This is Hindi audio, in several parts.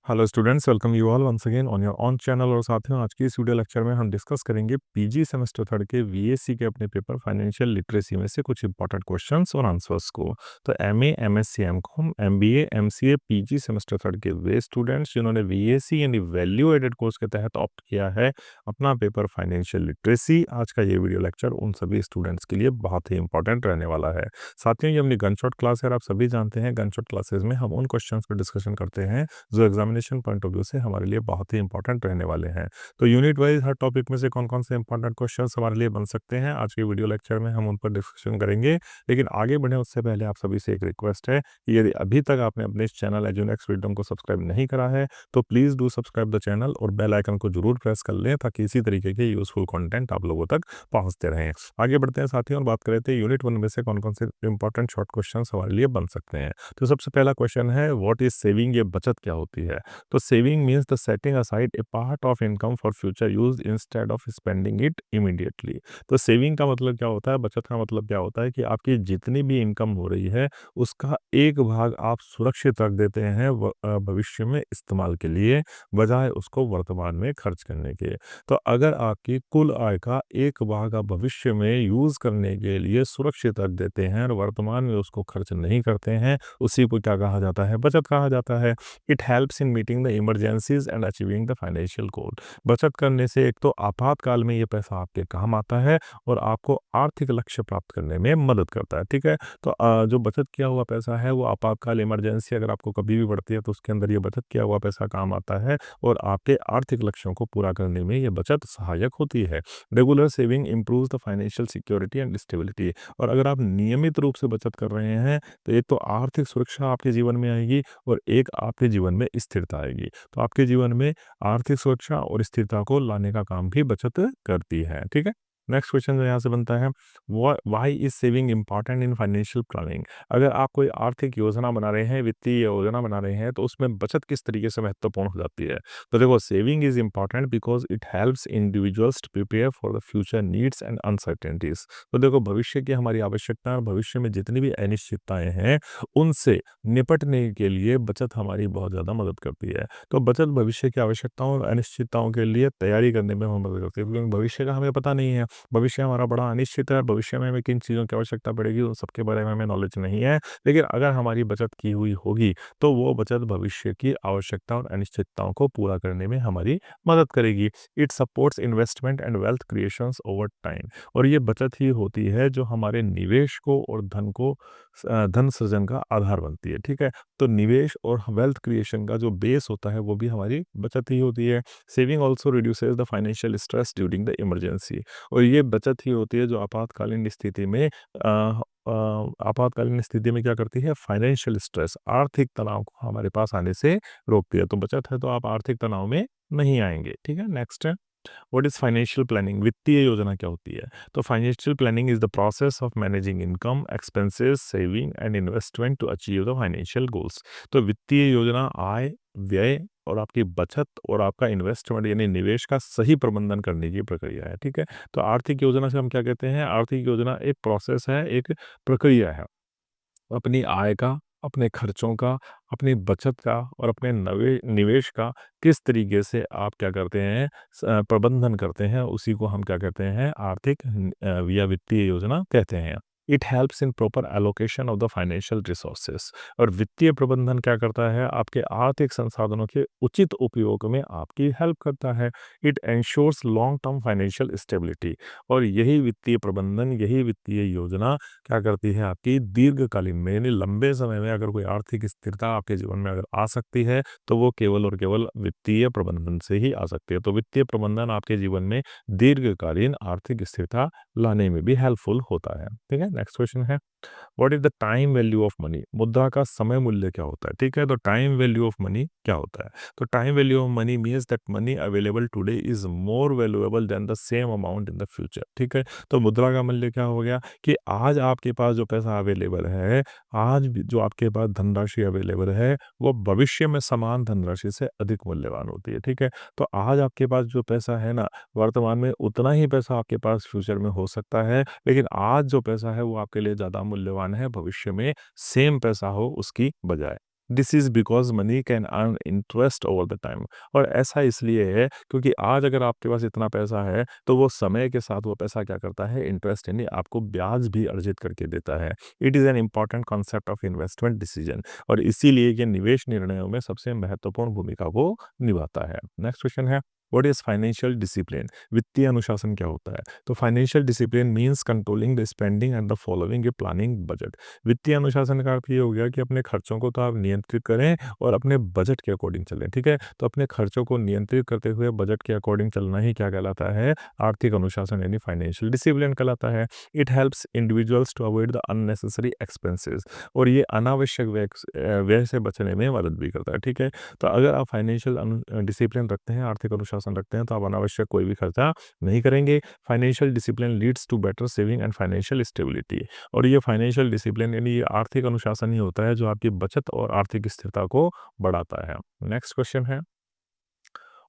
Hello students, welcome you all once again on your own channel. और साथियों, आज की इस वीडियो लेक्चर में हम डिस्कस करेंगे पीजी सेमेस्टर थर्ड के वीएससी के अपने पेपर फाइनेंशियल लिटरेसी में से कुछ इंपॉर्टेंट क्वेश्चंस और आंसर्स को। तो MA, MSc, MCom, MBA, MCA PG semester third के वे स्टूडेंट्स जिन्होंने वीएससी यानी वैल्यू एडेड कोर्स के तहत ऑप्ट किया है अपना पेपर फाइनेंशियल लिटरेसी, आज का ये वीडियो लेक्चर उन सभी स्टूडेंट्स के लिए बहुत ही इंपॉर्टेंट रहने वाला है। साथियों, ये अपनी गनशॉट क्लास है और आप सभी जानते हैं गनशॉट क्लासेस में हम उन क्वेश्चंस पर डिस्कशन करते हैं जो एग्जामिनेशन पॉइंट ऑफ व्यू से हमारे लिए बहुत ही इंपॉर्टेंट रहने वाले हैं। तो यूनिट वाइज हर टॉपिक में से कौन कौन से इंपॉर्टेंट क्वेश्चंस हमारे लिए बन सकते हैं, आज के वीडियो लेक्चर में हम उन पर डिस्कशन करेंगे। लेकिन आगे बढ़े उससे पहले आप सभी से एक रिक्वेस्ट है कि यदि अभी तक आपने अपने इस चैनल एजुनेक्स फ्रीडम को सब्सक्राइब नहीं करा है तो please do subscribe the channel और बेल आइकन को जरूर प्रेस कर लें ताकि इसी तरीके के यूजफुल कंटेंट आप लोगों तक पहुंचते रहें। आगे बढ़ते हैं साथियों और बात कर रहे थे यूनिट 1 में से कौन कौन से इंपॉर्टेंट शॉर्ट क्वेश्चंस हमारे लिए बन सकते हैं। तो सबसे पहला क्वेश्चन है, व्हाट इज सेविंग? ये बचत क्या होती है? तो saving means the setting aside A part of income for future use instead of spending it immediately. तो सेविंग का मतलब क्या होता है, बचत का मतलब क्या होता है कि आपकी जितनी भी इनकम हो रही है उसका एक भाग आप सुरक्षित रख देते हैं भविष्य में इस्तेमाल के लिए, बजाय उसको वर्तमान में खर्च करने के। तो अगर आपकी कुल आय का एक भाग आप भविष्य में यूज करने के लिए सुरक्षित रख देते हैं और वर्तमान में उसको खर्च नहीं करते हैं, उसी को क्या कहा जाता है? बचत कहा जाता है। It helps in meeting the emergencies and achieving the financial गोल। बचत करने से एक तो आपातकाल में ये पैसा आपके काम आता है और आपको आर्थिक लक्ष्य प्राप्त करने में मदद करता है। ठीक है, तो जो बचत किया हुआ पैसा है वो आपातकाल इमरजेंसी अगर आपको कभी भी पड़ती है तो उसके अंदर ये बचत किया हुआ पैसा काम आता है और आपके आर्थिक लक्ष्यों को पूरा करने में ये बचत सहायक होती है। Regular saving improves the financial security and stability. और अगर आप नियमित रूप से बचत कर रहे हैं तो एक तो आर्थिक सुरक्षा आपके जीवन में आएगी और एक आपके जीवन में स्थिरता आएगी। तो आपके जीवन में आर्थिक सुरक्षा और स्थिरता को लाने का काम भी बचत करती है। ठीक है, नेक्स्ट क्वेश्चन जो यहाँ से बनता है, why is saving important in financial planning? अगर आप कोई आर्थिक योजना बना रहे हैं, वित्तीय योजना बना रहे हैं, तो उसमें बचत किस तरीके से महत्वपूर्ण हो जाती है? तो देखो, saving is important because it helps individuals to prepare for the future needs and uncertainties. तो देखो, भविष्य की हमारी आवश्यकता और भविष्य में जितनी भी अनिश्चितताएं हैं उनसे निपटने के लिए बचत हमारी बहुत ज़्यादा मदद करती है। तो बचत भविष्य की आवश्यकताओं और अनिश्चितताओं के लिए तैयारी करने में हमें मदद करती है, क्योंकि भविष्य का हमें पता नहीं है। भविष्य हमारा बड़ा अनिश्चित है, भविष्य में हमें किन चीज़ों की आवश्यकता पड़ेगी उन सबके बारे में हमें नॉलेज नहीं है। लेकिन अगर हमारी बचत की हुई होगी तो वो बचत भविष्य की आवश्यकता और अनिश्चितताओं को पूरा करने में हमारी मदद करेगी। It supports investment and wealth creations over time. और ये बचत ही होती है जो हमारे निवेश को और धन सृजन का आधार बनती है। ठीक है, तो निवेश और वेल्थ क्रिएशन का जो बेस होता है वो भी हमारी बचत ही होती है। Saving also reduces the financial stress during the emergency. और ये बचत ही होती है जो आपातकालीन स्थिति में क्या करती है? फाइनेंशियल स्ट्रेस, आर्थिक तनाव को हमारे पास आने से रोकती है। तो बचत है तो आप आर्थिक तनाव में नहीं आएंगे। ठीक है, नेक्स्ट है, व्हाट इज फाइनेंशियल प्लानिंग? वित्तीय योजना क्या होती है? तो financial planning is the process of managing income, expenses, saving and investment to achieve the financial goals. तो वित्तीय योजना आय, व्यय और आपकी बचत और आपका इन्वेस्टमेंट यानी निवेश का सही प्रबंधन करने की प्रक्रिया है। ठीक है, तो आर्थिक योजना से हम क्या कहते हैं? आर्थिक योजना एक प्रोसेस है, एक प्रक्रिया है अपनी आय का, अपने खर्चों का, अपनी बचत का और अपने निवेश का किस तरीके से आप क्या करते हैं? प्रबंधन करते हैं, उसी को हम क्या कहते हैं? आर्थिक या वित्तीय योजना कहते हैं। It helps in proper allocation of the financial resources. और वित्तीय प्रबंधन क्या करता है? आपके आर्थिक संसाधनों के उचित उपयोग में आपकी हेल्प करता है। It ensures long term financial stability. और यही वित्तीय प्रबंधन, यही वित्तीय योजना क्या करती है? आपकी दीर्घकालीन में यानी लंबे समय में अगर कोई आर्थिक स्थिरता आपके जीवन में अगर आ सकती है तो वो केवल और केवल वित्तीय प्रबंधन से ही आ सकती है। तो वित्तीय प्रबंधन आपके जीवन में दीर्घकालीन आर्थिक स्थिरता लाने में भी हेल्पफुल होता है। ठीक है, नेक्स्ट क्वेश्चन है, what is the time value of money? मुद्रा का समय मूल्य क्या होता है? ठीक है, तो टाइम वैल्यू ऑफ मनी क्या होता है? तो time value of money means that money available today is more valuable then the same amount in the future. ठीक है, तो मुद्रा का मूल्य क्या हो गया कि आज आपके पास जो पैसा अवेलेबल है, आज भी जो आपके पास धनराशि अवेलेबल है वो भविष्य में समान धनराशि से अधिक मूल्यवान होती है। ठीक है, तो आज आपके पास जो पैसा है ना, वर्तमान में उतना ही पैसा आपके पास फ्यूचर में हो सकता है, लेकिन आज जो पैसा है वो आपके लिए ज़्यादा मूल्यवान है भविष्य में सेम पैसा हो उसकी बजाय। This is because money can earn interest over the time. और ऐसा इसलिए है क्योंकि आज अगर आपके पास इतना पैसा है, तो वो समय के साथ वो पैसा क्या करता है, इंटरेस्ट यानी आपको ब्याज भी अर्जित करके देता है। It is an important concept of investment decision, और इसीलिए ये निवेश निर्णयों में सबसे महत्वपूर्ण भूमिका को निभाता है। नेक्स्ट क्वेश्चन है, व्हाट इज़ फाइनेंशियल डिसिप्लिन? वित्तीय अनुशासन क्या होता है? तो financial discipline means controlling the spending and the following a planning budget. वित्तीय अनुशासन का अर्थ ये हो गया कि अपने खर्चों को तो आप नियंत्रित करें और अपने बजट के अकॉर्डिंग चलें, ठीक है? तो अपने खर्चों को नियंत्रित करते हुए बजट के अकॉर्डिंग चलना ही क्या कहलाता है? आर्थिक अनुशासन यानी फाइनेंशियल डिसिप्लिन कहलाता है। It helps individuals to avoid the unnecessary expenses, और ये अनावश्यक व्यय से बचने में मदद भी करता है, ठीक है? तो अगर आप फाइनेंशियल डिसिप्लिन रखते हैं, आर्थिक अनुशासन रखते हैं, तो आप अनावश्यक कोई भी खर्चा नहीं करेंगे। Financial discipline leads to better saving and financial stability, और ये फाइनेंशियल डिसिप्लिन यानी ये आर्थिक अनुशासन ही होता है जो आपकी बचत और आर्थिक स्थिरता को बढ़ाता है। नेक्स्ट क्वेश्चन है,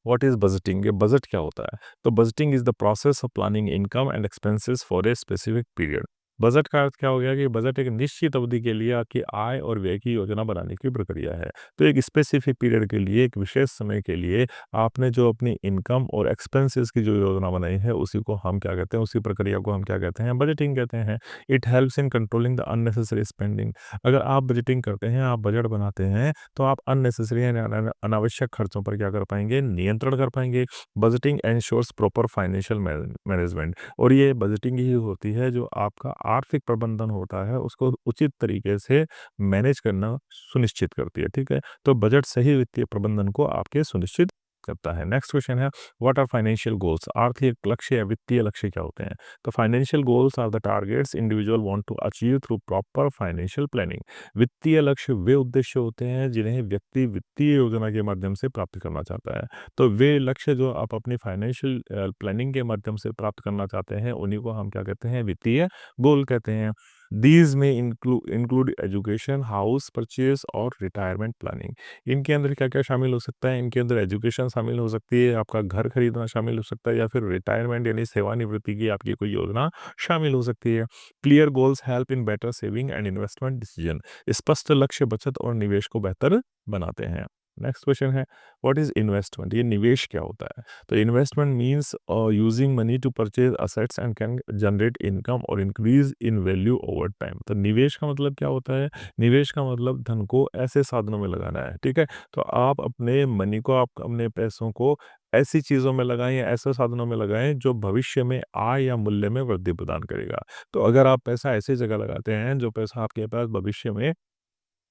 व्हाट इज बजटिंग? ये बजट क्या होता है? तो budgeting is the process of planning income and expenses for a specific period. Budget का अर्थ क्या हो गया कि बजट एक निश्चित अवधि के लिए आपकी आय और व्यय की योजना बनाने की प्रक्रिया है। तो एक स्पेसिफिक पीरियड के लिए, एक विशेष समय के लिए आपने जो अपनी इनकम और एक्सपेंसेस की जो योजना बनाई है, उसी को हम क्या कहते हैं, उसी प्रक्रिया को हम क्या कहते हैं, बजटिंग कहते हैं। It helps in controlling the unnecessary spending. अगर आप बजटिंग करते हैं, आप बजट बनाते हैं, तो आप अननेसेसरी यानी अनावश्यक खर्चों पर क्या कर पाएंगे, नियंत्रण कर पाएंगे। Budgeting ensures proper financial management, और ये बजटिंग ही होती है जो आपका आर्थिक प्रबंधन होता है उसको उचित तरीके से मैनेज करना सुनिश्चित करती है, ठीक है? तो बजट सही वित्तीय प्रबंधन को आपके सुनिश्चित करता है। नेक्स्ट क्वेश्चन है, व्हाट आर फाइनेंशियल गोल्स? आर्थिक लक्ष्य या वित्तीय लक्ष्य क्या होते हैं? तो financial goals are the targets individual want to achieve through proper financial planning. वित्तीय लक्ष्य वे उद्देश्य होते हैं जिन्हें व्यक्ति वित्तीय योजना के माध्यम से प्राप्त करना चाहता है। तो वे लक्ष्य जो आप अपनी फाइनेंशियल प्लानिंग के माध्यम से प्राप्त करना चाहते हैं, उन्हीं को हम क्या कहते हैं, वित्तीय गोल कहते हैं। दीज में इंक्लूड एजुकेशन, हाउस परचेज और रिटायरमेंट प्लानिंग। इनके अंदर क्या क्या शामिल हो सकता है? इनके अंदर एजुकेशन शामिल हो सकती है, आपका घर खरीदना शामिल हो सकता है, या फिर रिटायरमेंट यानी सेवानिवृत्ति की आपकी कोई योजना शामिल हो सकती है। Clear goals help in better saving and investment decision. स्पष्ट लक्ष्य बचत और निवेश को बेहतर बनाते हैं। नेक्स्ट क्वेश्चन है, व्हाट इज इन्वेस्टमेंट? ये निवेश क्या होता है? तो investment means using money to purchase assets and can generate income और increase in value over time. तो निवेश का मतलब क्या होता है? निवेश का मतलब धन को ऐसे साधनों में लगाना है, ठीक है? तो आप अपने मनी को, आप अपने पैसों को ऐसी चीज़ों में लगाएं या ऐसे साधनों में लगाएं जो भविष्य में आय या मूल्य में वृद्धि प्रदान करेगा। तो अगर आप पैसा ऐसी जगह लगाते हैं जो पैसा आपके पास भविष्य में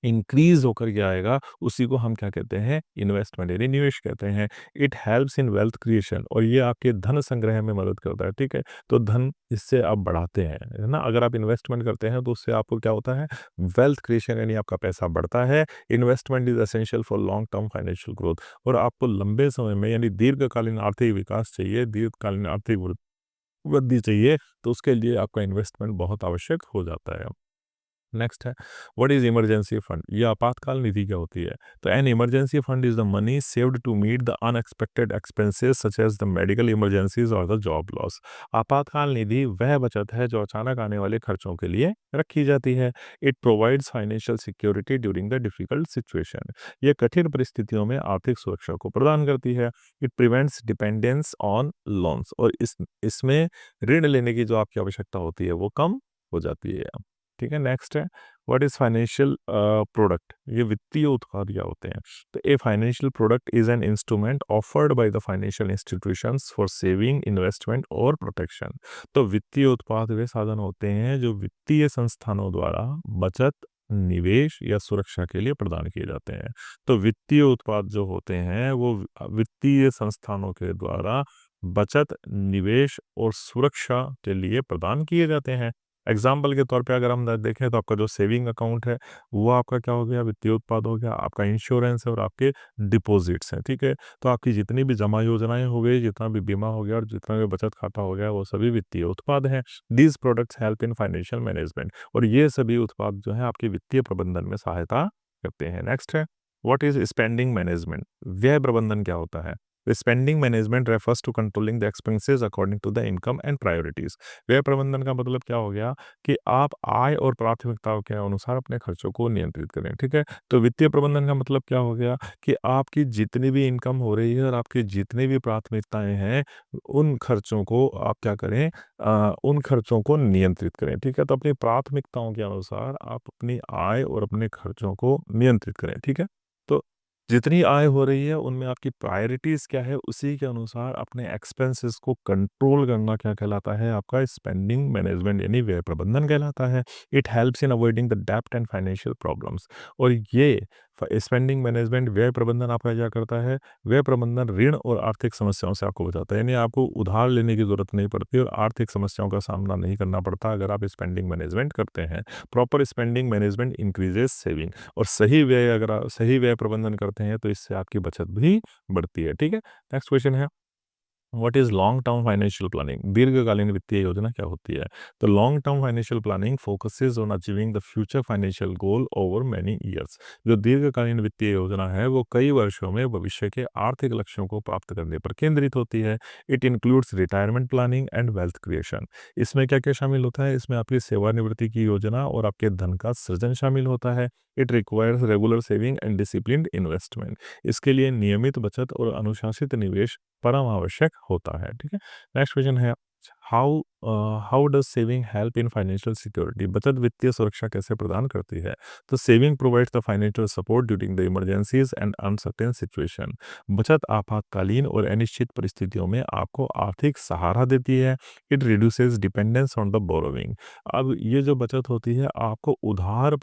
इंक्रीज़ होकर के आएगा, उसी को हम क्या कहते हैं, इन्वेस्टमेंट यानी निवेश कहते हैं। It helps in wealth creation, और ये आपके धन संग्रह में मदद करता है, ठीक है? तो धन इससे आप बढ़ाते हैं, है ना? अगर आप इन्वेस्टमेंट करते हैं तो उससे आपको क्या होता है, वेल्थ क्रिएशन यानी आपका पैसा बढ़ता है। Investment is essential for long term financial growth, और आपको लंबे समय में यानी दीर्घकालीन आर्थिक विकास चाहिए, दीर्घकालीन आर्थिक वृद्धि चाहिए, तो उसके लिए आपका इन्वेस्टमेंट बहुत आवश्यक हो जाता है। नेक्स्ट है, व्हाट इज इमरजेंसी फंड? ये आपातकाल निधि क्या होती है? तो an emergency fund is the money saved to meet the unexpected expenses such as the medical emergencies और द जॉब लॉस। आपातकाल निधि वह बचत है जो अचानक आने वाले खर्चों के लिए रखी जाती है। It provides financial security during the difficult situation. ये कठिन परिस्थितियों में आर्थिक सुरक्षा को प्रदान करती है। It prevents dependence on loans, और इसमें ऋण लेने की जो आपकी आवश्यकता होती है वो कम हो जाती है। ठीक है, नेक्स्ट है, व्हाट इज फाइनेंशियल प्रोडक्ट? ये वित्तीय उत्पाद क्या होते हैं? तो a financial product is an instrument offered by the financial institutions for saving, investment और प्रोटेक्शन। तो वित्तीय उत्पाद वे साधन होते हैं जो वित्तीय संस्थानों द्वारा बचत, निवेश या सुरक्षा के लिए प्रदान किए जाते हैं। तो वित्तीय उत्पाद जो होते हैं वो वित्तीय संस्थानों के द्वारा बचत, निवेश और सुरक्षा के लिए प्रदान किए जाते हैं। एग्जाम्पल के तौर पे अगर हम देखें तो आपका जो सेविंग अकाउंट है वो आपका क्या हो गया, वित्तीय उत्पाद हो गया। आपका इंश्योरेंस है और आपके डिपॉजिट्स हैं, ठीक है? तो आपकी जितनी भी जमा योजनाएं हो गई, जितना भी बीमा हो गया और जितना भी बचत खाता हो गया, वो सभी वित्तीय उत्पाद हैं। These products help in financial management, और ये सभी उत्पाद जो है आपके वित्तीय प्रबंधन में सहायता करते हैं। नेक्स्ट है, व्हाट इज स्पेंडिंग मैनेजमेंट? व्यय प्रबंधन क्या होता है? Spending management refers to controlling the expenses according to the income and priorities. व्यय प्रबंधन का मतलब क्या हो गया कि आप आय और प्राथमिकताओं के अनुसार अपने खर्चों को नियंत्रित करें, ठीक है। तो वित्तीय प्रबंधन का मतलब क्या हो गया कि आपकी जितनी भी इनकम हो रही है और आपकी जितनी भी प्राथमिकताएं हैं, उन खर्चों को आप क्या करें, उन खर्चों को नियंत्रित करें, ठीक है। तो अपनी प्राथमिकताओं के अनुसार आप अपनी आय और अपने खर्चों को नियंत्रित करें, ठीक है। तो जितनी आय हो रही है उनमें आपकी प्रायोरिटीज़ क्या है, उसी के अनुसार अपने एक्सपेंसेस को कंट्रोल करना क्या कहलाता है, आपका स्पेंडिंग मैनेजमेंट यानी व्यय प्रबंधन कहलाता है। It helps in avoiding the डेब्ट एंड फाइनेंशियल प्रॉब्लम्स। और ये स्पेंडिंग मैनेजमेंट व्यय प्रबंधन आपका क्या करता है, व्यय प्रबंधन ऋण और आर्थिक समस्याओं से आपको बचाता है, यानी आपको उधार लेने की ज़रूरत नहीं पड़ती और आर्थिक समस्याओं का सामना नहीं करना पड़ता अगर आप स्पेंडिंग मैनेजमेंट करते हैं। Proper spending management increases saving. और सही व्यय, अगर आप सही व्यय प्रबंधन करते हैं तो इससे आपकी बचत भी बढ़ती है, ठीक है। नेक्स्ट क्वेश्चन है, what is long term financial planning? दीर्घकालीन वित्तीय योजना क्या होती है? तो long term financial planning focuses on achieving the future financial goal over many years. जो दीर्घकालीन वित्तीय योजना है वो कई वर्षों में भविष्य के आर्थिक लक्ष्यों को प्राप्त करने पर केंद्रित होती है। It includes retirement planning and wealth creation. इसमें क्या क्या शामिल होता है? इसमें आपकी सेवानिवृत्ति की योजना और आपके धन का सृजन शामिल होता है। It requires regular saving and disciplined investment. इसके लिए नियमित बचत और अनुशासित निवेश परम आवश्यक होता है, ठीक है। नेक्स्ट क्वेश्चन है, how how does saving help in financial security? बचत वित्तीय सुरक्षा कैसे प्रदान करती है? तो saving provides the financial support during the emergencies and uncertain situation. बचत आपातकालीन और अनिश्चित परिस्थितियों में आपको आर्थिक सहारा देती है। It reduces dependence on the borrowing. अब ये जो बचत होती है आपको उधार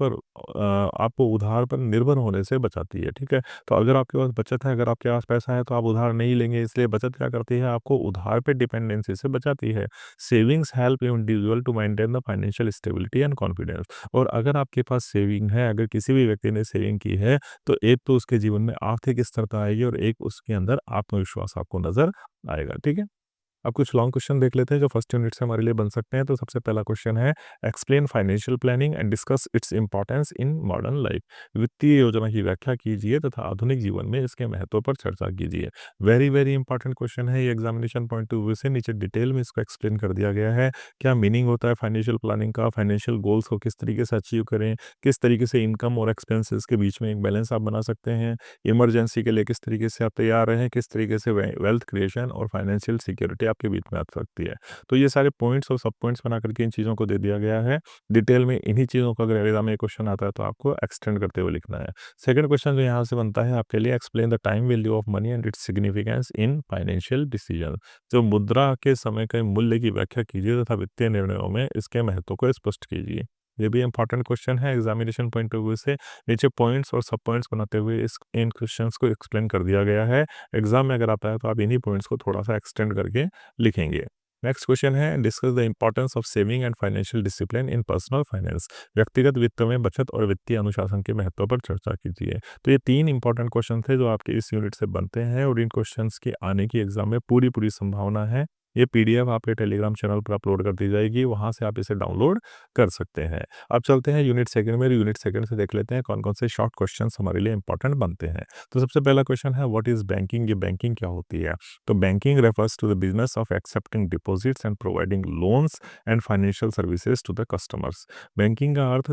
पर निर्भर होने से बचाती है, ठीक है। तो अगर आपके पास बचत है, अगर आपके पास पैसा है तो आप उधार नहीं लेंगे, इसलिए बचत क्या करती है, आपको उधार पे डिपेंडेंसी से बचाती है। Savings help individual to maintain the financial stability and confidence. और अगर आपके पास सेविंग है, अगर किसी भी व्यक्ति ने सेविंग की है, तो एक तो उसके जीवन में आर्थिक स्थिरता आएगी और एक उसके अंदर आत्मविश्वास आपको नजर आएगा, ठीक है। अब कुछ लॉन्ग क्वेश्चन देख लेते हैं जो फर्स्ट यूनिट से हमारे लिए बन सकते हैं। तो सबसे पहला क्वेश्चन है, explain financial planning and discuss its importance in modern life. वित्तीय योजना की व्याख्या कीजिए तथा आधुनिक जीवन में इसके महत्व पर चर्चा कीजिए। वेरी वेरी इंपॉर्टेंट क्वेश्चन है ये, एग्जामिनेशन पॉइंट ऑफ व्यू से नीचे डिटेल में इसको एक्सप्लेन कर दिया गया है। क्या मीनिंग होता है फाइनेंशियल प्लानिंग का, फाइनेंशियल गोल्स को किस तरीके से अचीव करें, किस तरीके से इनकम और एक्सपेंसेस के बीच में एक बैलेंस आप बना सकते हैं, इमरजेंसी के लिए किस तरीके से आप तैयार रहें, किस तरीके से वेल्थ क्रिएशन और फाइनेंशियल सिक्योरिटी आपके बीच में आ सकती है। तो ये सारे पॉइंट्स और सब पॉइंट्स बना करके इन चीज़ों को दे दिया गया है डिटेल में। इन्हीं चीज़ों को अगर एग्जाम में क्वेश्चन आता है तो आपको एक्सटेंड करते हुए लिखना है। सेकंड क्वेश्चन जो यहाँ से बनता है आपके लिए, explain the time value of money and its significance in financial decision. जो मुद्रा के समय के मूल्य की व्याख्या कीजिए तथा वित्तीय निर्णयों में इसके महत्व को स्पष्ट कीजिए। ये भी इंपॉर्टेंट क्वेश्चन है एग्जामिनेशन पॉइंट ऑफ व्यू से। नीचे पॉइंट्स और सब पॉइंट्स बनाते हुए इस इन क्वेश्चंस को एक्सप्लेन कर दिया गया है। एग्जाम में अगर आता है तो आप इन्हीं पॉइंट्स को थोड़ा सा एक्सटेंड करके लिखेंगे। नेक्स्ट क्वेश्चन है, discuss the importance of saving and financial discipline in personal finance. व्यक्तिगत वित्त में बचत और वित्तीय अनुशासन के महत्व पर चर्चा कीजिए। तो ये तीन इंपॉर्टेंट क्वेश्चन थे जो आपके इस यूनिट से बनते हैं और इन क्वेश्चंस के आने की एग्जाम में पूरी पूरी संभावना है। ये पीडीएफ आपके टेलीग्राम चैनल पर अपलोड कर दी जाएगी, वहां से आप इसे डाउनलोड कर सकते हैं। अब चलते हैं यूनिट सेकंड में। यूनिट सेकंड से देख लेते हैं कौन कौन से शॉर्ट क्वेश्चंस हमारे लिए इंपॉर्टेंट बनते हैं। तो सबसे पहला क्वेश्चन है, व्हाट इज बैंकिंग? ये बैंकिंग क्या होती है? तो banking refers to the business of accepting deposits and providing loans and financial services to the customers. Banking का अर्थ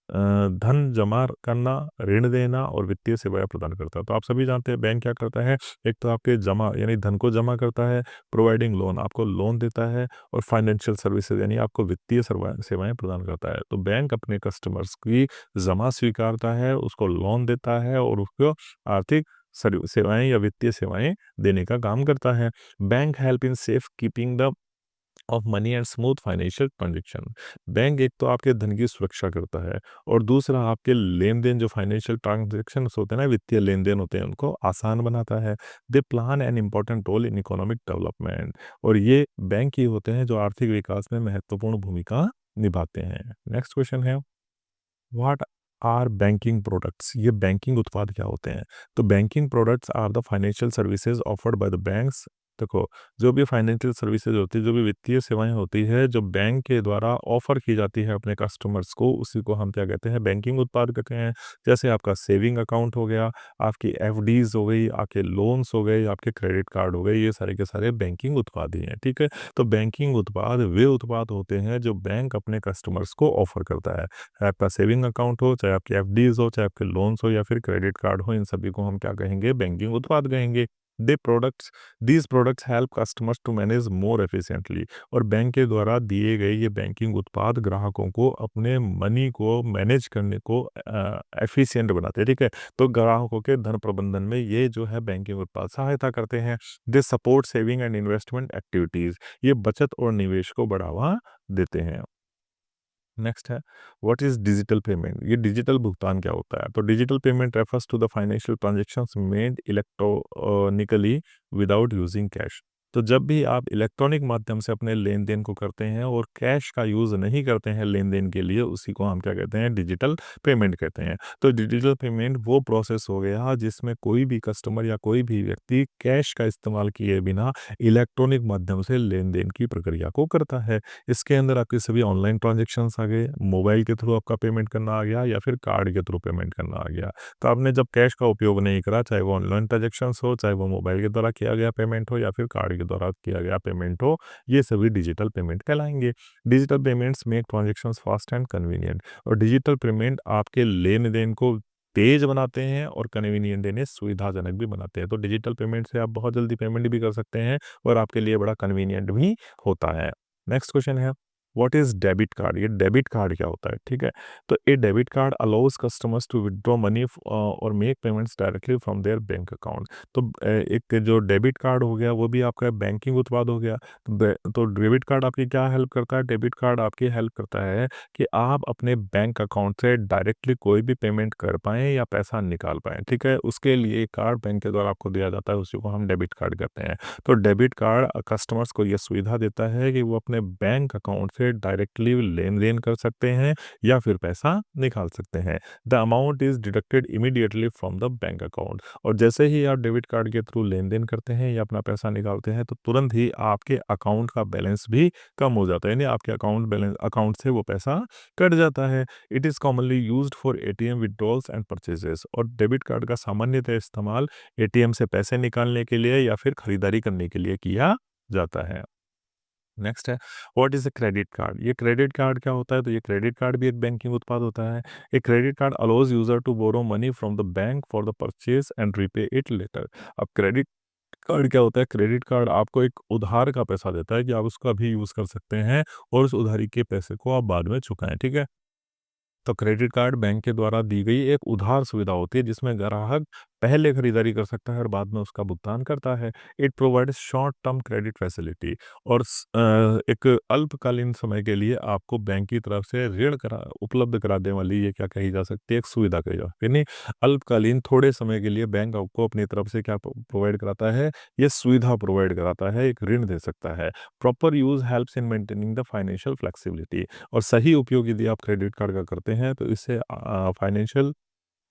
धन जमा करना, ऋण देना और वित्तीय सेवाएं प्रदान करता है। तो आप सभी जानते हैं बैंक क्या करता है, एक तो आपके जमा यानी धन को जमा करता है, प्रोवाइडिंग लोन आपको लोन देता है, और फाइनेंशियल सर्विसेज यानी आपको वित्तीय सेवाएं प्रदान करता है। तो बैंक अपने कस्टमर्स की जमा स्वीकारता है, उसको लोन देता है और उसको आर्थिक सेवाएं या वित्तीय सेवाएं देने का काम करता है। Bank help in safe keeping the of money and smooth financial transaction. Bank एक तो आपके धन की सुरक्षा करता है और दूसरा आपके लेन देन जो फाइनेंशियल ट्रांजेक्शन होते हैं ना, वित्तीय लेन देन होते हैं, उनको आसान बनाता है। They plan an important role in economic development. और ये बैंक ही होते हैं जो आर्थिक विकास में महत्वपूर्ण भूमिका निभाते हैं। नेक्स्ट क्वेश्चन है, व्हाट आर बैंकिंग प्रोडक्ट्स? ये बैंकिंग उत्पाद क्या होते हैं? तो banking products are the financial services offered by the banks देखो, जो भी फाइनेंशियल सर्विसेज होती है, जो भी वित्तीय सेवाएँ होती है, जो बैंक के द्वारा ऑफ़र की जाती है अपने कस्टमर्स को, उसी को हम क्या कहते हैं, बैंकिंग उत्पाद कहते हैं। जैसे आपका सेविंग अकाउंट हो गया, आपकी एफडीज़ हो गई, आपके लोन्स हो गए, आपके क्रेडिट कार्ड हो गए, ये सारे के सारे बैंकिंग उत्पाद ही हैं, ठीक है? तो बैंकिंग उत्पाद वे उत्पाद होते हैं जो बैंक अपने कस्टमर्स को ऑफ़र करता है। चाहे आपका सेविंग अकाउंट हो, चाहे आपकी एफडीज़ हो, चाहे आपके लोन्स हो या फिर क्रेडिट कार्ड हो, इन सभी को हम क्या कहेंगे, बैंकिंग उत्पाद कहेंगे। They products these products help customers to manage more efficiently. और बैंक के द्वारा दिए गए ये बैंकिंग उत्पाद ग्राहकों को अपने मनी को मैनेज करने को एफिशिएंट बनाते हैं, ठीक है? तो ग्राहकों के धन प्रबंधन में ये जो है बैंकिंग उत्पाद सहायता करते हैं। They support saving and investment activities. ये बचत और निवेश को बढ़ावा देते हैं। नेक्स्ट है, व्हाट इज़ डिजिटल पेमेंट? ये डिजिटल भुगतान क्या होता है? तो digital payment refers to the financial transactions made electronically without using cash. तो जब भी आप इलेक्ट्रॉनिक माध्यम से अपने लेन-देन को करते हैं और कैश का यूज़ नहीं करते हैं लेन-देन के लिए, उसी को हम क्या कहते हैं, डिजिटल पेमेंट कहते हैं। तो डिजिटल पेमेंट वो प्रोसेस हो गया जिसमें कोई भी कस्टमर या कोई भी व्यक्ति कैश का इस्तेमाल किए बिना इलेक्ट्रॉनिक माध्यम से लेन-देन की प्रक्रिया को करता है। इसके अंदर आपके सभी ऑनलाइन ट्रांज़ैक्शंस आ गए, मोबाइल के थ्रू आपका पेमेंट करना आ गया या फिर कार्ड के थ्रू पेमेंट करना आ गया। तो आपने जब कैश का उपयोग नहीं करा, चाहे वो ऑनलाइन ट्रांज़ैक्शंस हो, चाहे वो मोबाइल के द्वारा किया गया पेमेंट हो या फिर कार्ड के द्वारा किया गया पेमेंट हो, ये सभी डिजिटल पेमेंट कहलाएँगे। Digital payments make transactions fast and convenient. और डिजिटल पेमेंट आपके लेन-देन को तेज़ बनाते हैं और कन्वीनिएंट यानी सुविधाजनक भी बनाते हैं। तो डिजिटल पेमेंट से आप बहुत जल्दी पेमेंट भी कर सकते हैं और आपके लिए बड़ा कन्वीनिएंट भी होता है। नेक्स्ट क्वेश्चन है, व्हाट इज़ डेबिट कार्ड? ये डेबिट कार्ड क्या होता है, ठीक है? तो a debit card allows customers to withdraw money और make payments directly from their bank account. तो एक जो डेबिट कार्ड हो गया वो भी आपका बैंकिंग उत्पाद हो गया। तो डेबिट कार्ड आपकी क्या हेल्प करता है? डेबिट कार्ड आपकी हेल्प करता है कि आप अपने बैंक अकाउंट से डायरेक्टली कोई भी पेमेंट कर पाएँ या पैसा निकाल पाएँ, ठीक है? उसके लिए एक कार्ड बैंक के द्वारा आपको दिया जाता है, उसी को हम डेबिट कार्ड कहते हैं। तो डेबिट कार्ड कस्टमर्स को ये सुविधा देता है कि वो अपने बैंक अकाउंट से डायरेक्टली लेन-देन कर सकते हैं या फिर पैसा निकाल सकते हैं। The amount is deducted immediately from the bank account. और जैसे ही आप डेबिट कार्ड के थ्रू लेन-देन करते हैं या अपना पैसा निकालते हैं, तो तुरंत ही आपके अकाउंट का बैलेंस भी कम हो जाता है, यानी आपके अकाउंट से वो पैसा कट जाता है। It is commonly used for ATM withdrawals and purchases. और डेबिट कार्ड का सामान्यतः इस्तेमाल एटीएम से पैसे निकालने के लिए या फिर खरीदारी करने के लिए किया जाता है। नेक्स्ट है, what is a credit card? ये क्रेडिट कार्ड क्या होता है? तो ये क्रेडिट कार्ड भी एक बैंकिंग उत्पाद होता है। A credit card allows user to borrow money from the bank for the purchase and repay it later. अब क्रेडिट कार्ड क्या होता है? क्रेडिट कार्ड आपको एक उधार का पैसा देता है कि आप उसका भी यूज़ कर सकते हैं और उस उधारी के पैसे को आप बाद में चुकाएँ, ठीक है? तो क्रेडिट कार्ड बैंक के द्वारा दी गई एक उधार सुविधा होती है जिसमें ग्राहक पहले खरीदारी कर सकता है और बाद में उसका भुगतान करता है। It provides short term credit facility. और एक अल्पकालीन समय के लिए आपको बैंक की तरफ से ऋण करा उपलब्ध कराने वाली ये क्या कही जा सकती है, एक सुविधा कही जा सकती है। यानी अल्पकालीन थोड़े समय के लिए बैंक आपको अपनी तरफ से क्या प्रोवाइड कराता है, ये सुविधा प्रोवाइड कराता है, एक ऋण दे सकता है। Proper use helps in maintaining the financial flexibility. और सही उपयोग यदि आप क्रेडिट कार्ड का करते हैं तो इससे फाइनेंशियल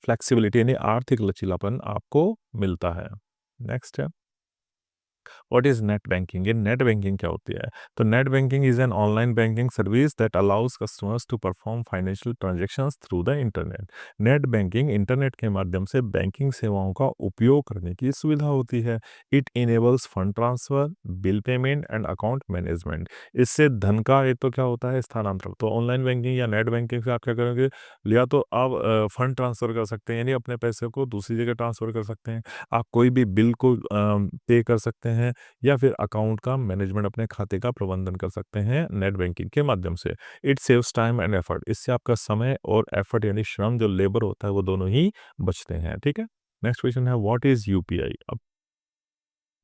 फ्लेक्सिबिलिटी यानी आर्थिक लचीलापन आपको मिलता है। नेक्स्ट है, व्हाट इज़ नेट बैंकिंग? ये नेट बैंकिंग क्या होती है? तो net banking is an online banking service that allows customers to perform financial transactions through the internet. Net banking internet के माध्यम से बैंकिंग सेवाओं का उपयोग करने की सुविधा होती है। It enables fund transfer, bill payment and account management. इससे धन का एक तो क्या होता है, स्थानांतरण। तो ऑनलाइन बैंकिंग या नेट बैंकिंग से आप क्या करोगे, या तो आप फंड ट्रांसफ़र कर सकते हैं, यानी अपने पैसे को दूसरी जगह ट्रांसफ़र कर सकते हैं। आप कोई भी बिल को पे कर सकते हैं या फिर अकाउंट का मैनेजमेंट, अपने खाते का प्रबंधन कर सकते हैं नेट बैंकिंग के माध्यम से। It saves time and effort. इससे आपका समय और एफर्ट यानी श्रम जो लेबर होता है वो दोनों ही बचते हैं, ठीक है? नेक्स्ट क्वेश्चन है, व्हाट इज़ यूपीआई? अब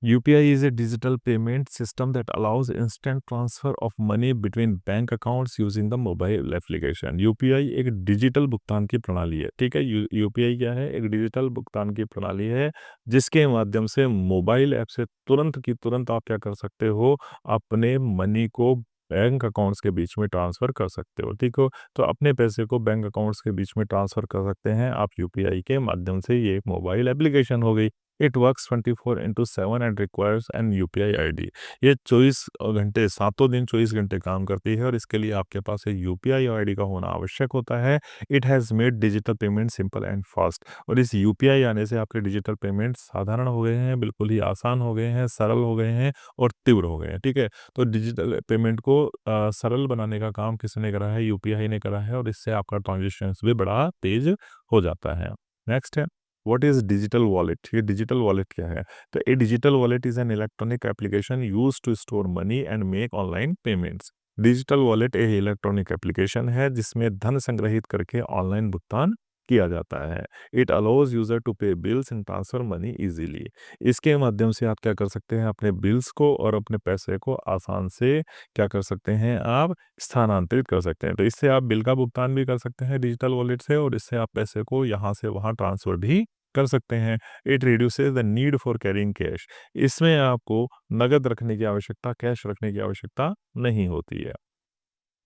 UPI is a digital payment system that allows instant transfer of money between bank accounts using the mobile application. UPI एक डिजिटल भुगतान की प्रणाली है, ठीक है? UPI क्या है? एक डिजिटल भुगतान की प्रणाली है जिसके माध्यम से मोबाइल ऐप से तुरंत की तुरंत आप क्या कर सकते हो, अपने मनी को बैंक अकाउंट्स के बीच में ट्रांसफ़र कर सकते हो, ठीक हो? तो अपने पैसे को बैंक अकाउंट्स के बीच में ट्रांसफ़र कर सकते हैं आप यूपीआई के माध्यम से। ये एक मोबाइल एप्लीकेशन हो गई। It works 24/7 and requires N UPI ID. ये 24 घंटे, सातों दिन 24 घंटे काम करती है और इसके लिए आपके पास एक यूपीआई आईडी का होना आवश्यक होता है। It has made digital payment simple and fast. और इस यूपीआई आने से आपके डिजिटल पेमेंट साधारण हो गए हैं, बिल्कुल ही आसान हो गए हैं, सरल हो गए हैं और तीव्र हो गए हैं। ठीक है, तो डिजिटल पेमेंट को सरल बनाने का काम किसने करा है? यूपीआई ने करा है और इससे आपका ट्रांजेक्शन्स भी बड़ा तेज हो जाता है। नेक्स्ट है, व्हाट इज़ डिजिटल वॉलेट? ये डिजिटल वॉलेट क्या है? तो a digital wallet is an electronic application used to store money and make online payments. Digital wallet एक इलेक्ट्रॉनिक एप्लीकेशन है जिसमें धन संग्रहित करके ऑनलाइन भुगतान किया जाता है। It allows user to pay bills and transfer money easily. इसके माध्यम से आप क्या कर सकते हैं? अपने बिल्स को और अपने पैसे को आसान से क्या कर सकते हैं? आप स्थानांतरित कर सकते हैं। तो इससे आप बिल का भुगतान भी कर सकते हैं डिजिटल वॉलेट से और इससे आप पैसे को यहाँ से वहाँ ट्रांसफ़र भी कर सकते हैं। It reduces the need for carrying cash. इसमें आपको नकद रखने की आवश्यकता, कैश रखने की आवश्यकता नहीं होती है।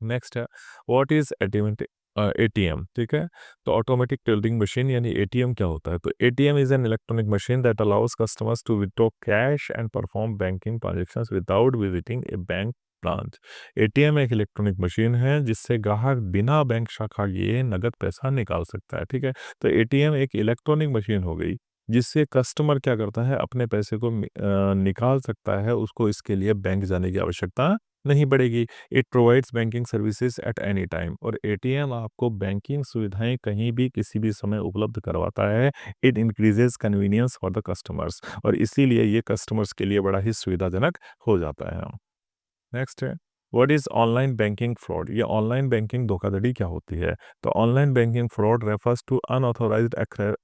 नेक्स्ट है, व्हाट इज़ एटीएम? ठीक है, तो ऑटोमेटिक टेलरिंग मशीन यानी एटीएम क्या होता है? तो ATM is an electronic machine that allows customers to withdraw cash and perform banking transactions without visiting a bank branch. ATM एक इलेक्ट्रॉनिक मशीन है जिससे ग्राहक बिना बैंक शाखा गए नगद पैसा निकाल सकता है। ठीक है, तो एटीएम एक इलेक्ट्रॉनिक मशीन हो गई जिससे कस्टमर क्या करता है? अपने पैसे को निकाल सकता है, उसको इसके लिए बैंक जाने की आवश्यकता नहीं पड़ेगी। It provides banking services at any time. और एटीएम आपको बैंकिंग सुविधाएं कहीं भी किसी भी समय उपलब्ध करवाता है। It increases convenience for the customers और इसीलिए ये कस्टमर्स के लिए बड़ा ही सुविधाजनक हो जाता है। नेक्स्ट है, what is online banking fraud? ये ऑनलाइन बैंकिंग धोखाधड़ी क्या होती है? तो online banking fraud refers to unauthorized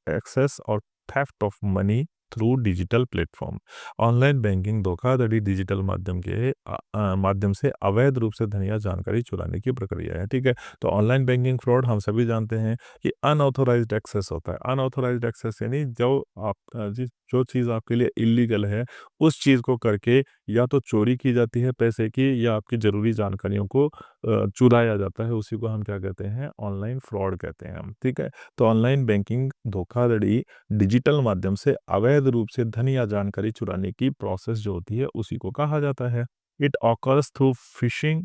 access और theft of money through digital platform. Online banking धोखाधड़ी डिजिटल माध्यम से अवैध रूप से धन या जानकारी चुराने की प्रक्रिया है। ठीक है, तो ऑनलाइन बैंकिंग फ्रॉड हम सभी जानते हैं कि अनऑथोराइज्ड एक्सेस होता है। अनऑथोराइज्ड एक्सेस यानी जो चीज़ आपके लिए इलीगल है उस चीज़ को करके या तो चोरी की जाती है पैसे की या आपकी ज़रूरी जानकारियों को चुराया जाता है, उसी को हम क्या कहते हैं? ऑनलाइन फ्रॉड कहते हैं हम। ठीक है, तो ऑनलाइन बैंकिंग धोखाधड़ी डिजिटल माध्यम से अवैध रूप से धन या जानकारी चुराने की प्रोसेस जो होती है उसी को कहा जाता है। It occurs through fishing,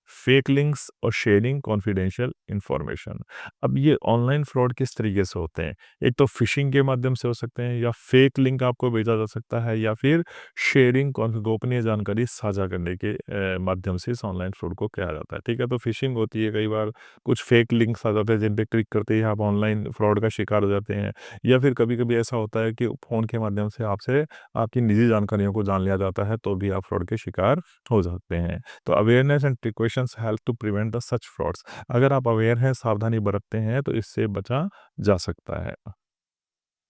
fake links और शेयरिंग कॉन्फिडेंशियल इंफॉर्मेशन। अब ये ऑनलाइन फ्रॉड किस तरीके से होते हैं? एक तो फिशिंग के माध्यम से हो सकते हैं या फेक लिंक आपको भेजा जा सकता है या फिर शेयरिंग गोपनीय जानकारी साझा करने के माध्यम से इस ऑनलाइन फ्रॉड को किया जाता है। ठीक है, तो फिशिंग होती है, कई बार कुछ फेक लिंक्स आ जाते हैं जिन पे क्लिक करते ही आप ऑनलाइन फ्रॉड का शिकार हो जाते हैं। या फिर कभी कभी ऐसा होता है कि फ़ोन के माध्यम से आपसे आपकी निजी जानकारियों को जान लिया जाता है, तो भी आप फ्रॉड के शिकार हो सकते हैं। तो awareness and precautions help to prevent the such frauds. अगर आप अवेयर हैं, सावधानी बरतते हैं, तो इससे बचा जा सकता है।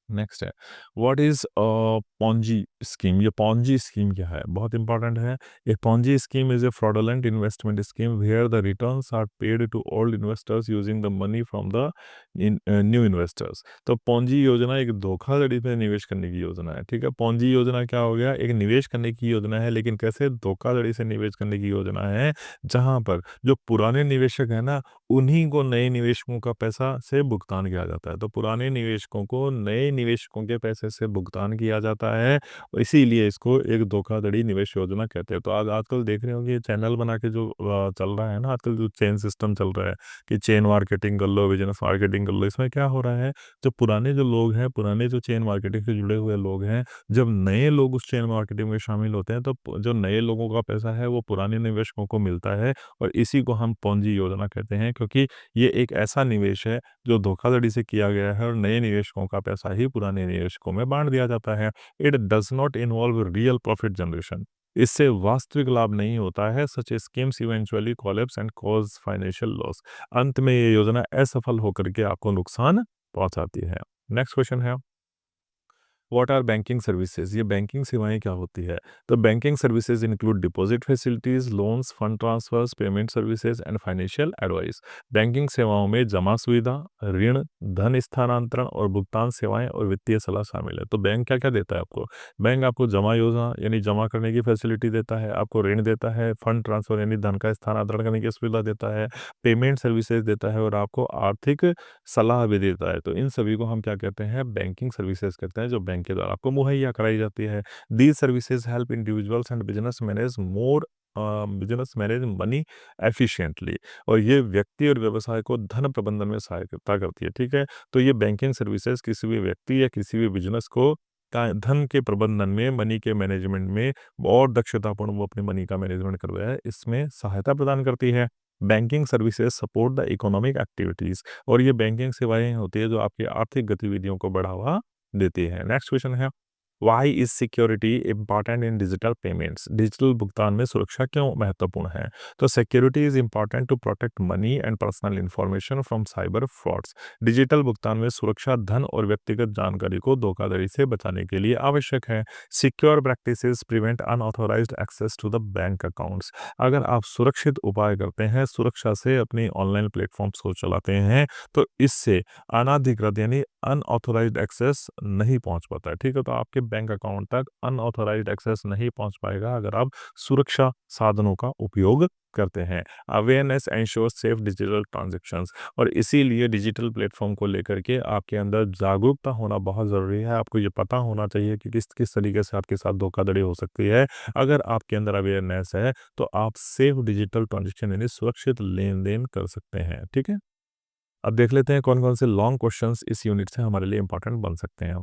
नेक्स्ट है, व्हाट इज़ पॉन्जी स्कीम? ये पॉन्जी स्कीम क्या है? बहुत इंपॉर्टेंट है। A Ponzi scheme is a fraudulent investment scheme where the returns are paid to old investors using the money from the new investors. तो पॉन्जी योजना एक धोखाधड़ी पे निवेश करने की योजना है। ठीक है, पॉन्जी योजना क्या हो गया? एक निवेश करने की योजना है, लेकिन कैसे? धोखाधड़ी से निवेश करने की योजना है, जहाँ पर जो पुराने निवेशक हैं ना, उन्हीं को नए निवेशकों का पैसा से भुगतान किया जाता है। तो पुराने निवेशकों को नए निवेशकों के पैसे से भुगतान किया जाता है और इसीलिए इसको एक धोखाधड़ी निवेश योजना कहते हैं। तो आज आजकल देख रहे होंगे चैनल बना के जो चल रहा है ना, आजकल जो चेन सिस्टम चल रहा है कि चेन मार्केटिंग कर लो, बिज़नेस मार्केटिंग कर लो। इसमें क्या हो रहा है, जो पुराने जो लोग हैं, पुराने जो चेन मार्केटिंग से जुड़े हुए लोग हैं, जब नए लोग उस चेन मार्केटिंग में शामिल होते हैं, तो जो नए लोगों का पैसा है, वो पुराने निवेशकों को मिलता है और इसी को हम पॉन्जी योजना कहते हैं, क्योंकि ये एक ऐसा निवेश है जो धोखाधड़ी से किया गया है और नए निवेशकों का पैसा ही पुराने निवेशकों में बाँट दिया जाता है। It does not involve real profit generation. इससे वास्तविक लाभ नहीं होता है। सच schemes eventually collapse and cause financial loss. अंत में ये योजना असफल होकर के आपको नुकसान पहुँचाती है। नेक्स्ट क्वेश्चन है, व्हाट आर बैंकिंग सर्विसेज? ये बैंकिंग सेवाएं क्या होती है? तो banking services include deposit facilities, loans, fund transfers, payment services and financial advice. Banking सेवाओं में जमा सुविधा, ऋण, धन स्थानांतरण और भुगतान सेवाएं और वित्तीय सलाह शामिल है। तो बैंक क्या क्या देता है आपको? बैंक आपको जमा योजना यानी जमा करने की फैसिलिटी देता है, आपको ऋण देता है, फंड ट्रांसफर यानी धन का स्थानांतरण करने की सुविधा देता है, पेमेंट सर्विसेज देता है और आपको आर्थिक सलाह भी देता है। तो इन सभी को हम क्या कहते हैं? बैंकिंग सर्विसेज कहते हैं, जो बैंक बैंक के द्वारा आपको मुहैया कराई जाती है। These services help individuals and business manage money efficiently, और ये व्यक्ति और व्यवसाय को धन प्रबंधन में सहायता करती है। ठीक है, तो ये बैंकिंग सर्विसेज किसी भी व्यक्ति या किसी भी बिजनेस को धन के प्रबंधन में, मनी के मैनेजमेंट में और दक्षतापूर्ण वो अपने मनी का मैनेजमेंट कर रहा है, इसमें सहायता प्रदान करती है। Banking services support the economic activities, और ये बैंकिंग सेवाएं होती है जो आपकी आर्थिक गतिविधियों को बढ़ावा देती है। नेक्स्ट क्वेश्चन है, why is security important in digital payments? Digital भुगतान में सुरक्षा क्यों महत्वपूर्ण है? तो security is important to protect money and personal information from cyber frauds. Digital भुगतान में सुरक्षा धन और व्यक्तिगत जानकारी को धोखाधड़ी से बचाने के लिए आवश्यक है। Secure practices prevent unauthorized access to the bank accounts. अगर आप सुरक्षित उपाय करते हैं, सुरक्षा से अपनी ऑनलाइन प्लेटफॉर्म्स को चलाते हैं, तो इससे अनाधिकृत यानी अनऑथोराइज्ड एक्सेस नहीं पहुंच पाता है। ठीक है, तो आपके बैंक अकाउंट तक अनऑथोराइज्ड एक्सेस नहीं पहुंच पाएगा अगर आप सुरक्षा साधनों का उपयोग करते हैं। Awareness ensures safe digital transactions, और इसीलिए डिजिटल प्लेटफॉर्म को लेकर के आपके अंदर जागरूकता होना बहुत ज़रूरी है। आपको ये पता होना चाहिए कि किस किस तरीके से आपके साथ धोखाधड़ी हो सकती है। अगर आपके अंदर अवेयरनेस है तो आप सेफ डिजिटल ट्रांजैक्शन यानी सुरक्षित लेन देन कर सकते हैं। ठीक है, अब देख लेते हैं कौन कौन से लॉन्ग क्वेश्चंस इस यूनिट से हमारे लिए इंपॉर्टेंट बन सकते हैं।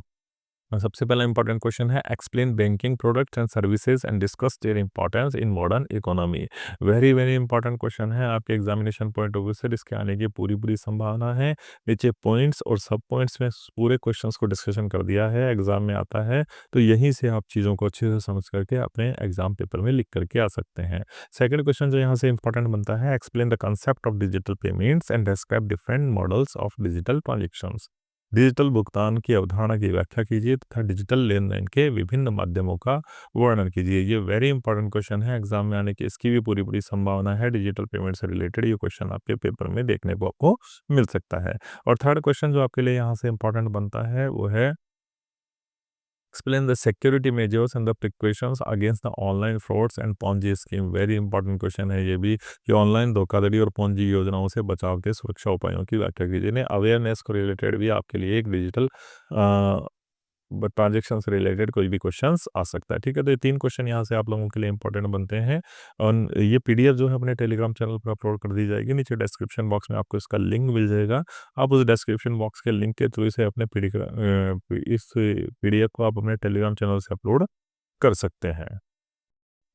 सबसे पहला इंपॉर्टेंट क्वेश्चन है, explain banking products and services and discuss their importance in modern economy. Very very important question है, आपके एग्जामिनेशन पॉइंट ऑफ व्यू से इसके आने की पूरी पूरी संभावना है। नीचे पॉइंट्स और सब पॉइंट्स में पूरे क्वेश्चंस को डिस्कशन कर दिया है, एग्जाम में आता है, तो यहीं से आप चीज़ों को अच्छे से समझ करके अपने एग्जाम पेपर में लिख करके आ सकते हैं। सेकंड क्वेश्चन जो यहाँ से इंपॉर्टेंट बनता है, explain the concept of digital payments and describe different models of digital transactions. Digital भुगतान की अवधारणा की व्याख्या कीजिए तथा डिजिटल लेन-देन के विभिन्न माध्यमों का वर्णन कीजिए। ये वेरी इंपॉर्टेंट क्वेश्चन है, एग्जाम में आने की इसकी भी पूरी-पूरी संभावना है। डिजिटल पेमेंट से रिलेटेड ये क्वेश्चन आपके पेपर में देखने को आपको मिल सकता है। और थर्ड क्वेश्चन जो आपके लिए यहाँ से इंपॉर्टेंट बनता है वो है, explain the security measures and the precautions against the online frauds and Ponzi scheme. Very important question है ये भी, कि ऑनलाइन धोखाधड़ी और पोंजी योजनाओं से बचाव के सुरक्षा उपायों की व्याख्या कीजिए। अवेयरनेस को रिलेटेड भी आपके लिए एक डिजिटल ट्रांजेक्शन से रिलेटेड कोई भी क्वेश्चंस आ सकता है। ठीक है, तो ये 3 क्वेश्चन यहाँ से आप लोगों के लिए इंपॉर्टेंट बनते हैं, और ये पीडीएफ जो है अपने टेलीग्राम चैनल पर अपलोड कर दी जाएगी। नीचे डिस्क्रिप्शन बॉक्स में आपको इसका लिंक मिल जाएगा। आप उस डिस्क्रिप्शन बॉक्स के लिंक के थ्रू इसे अपने इस पीडीएफ को आप अपने टेलीग्राम चैनल से अपलोड कर सकते हैं।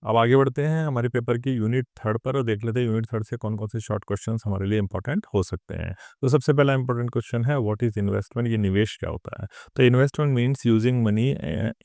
अब आगे बढ़ते हैं हमारे पेपर की यूनिट थर्ड पर, और देख लेते हैं यूनिट थर्ड से कौन कौन से शॉर्ट क्वेश्चंस हमारे लिए इंपॉर्टेंट हो सकते हैं। तो सबसे पहला इंपॉर्टेंट क्वेश्चन है, व्हाट इज इन्वेस्टमेंट? ये निवेश क्या होता है? तो investment means using money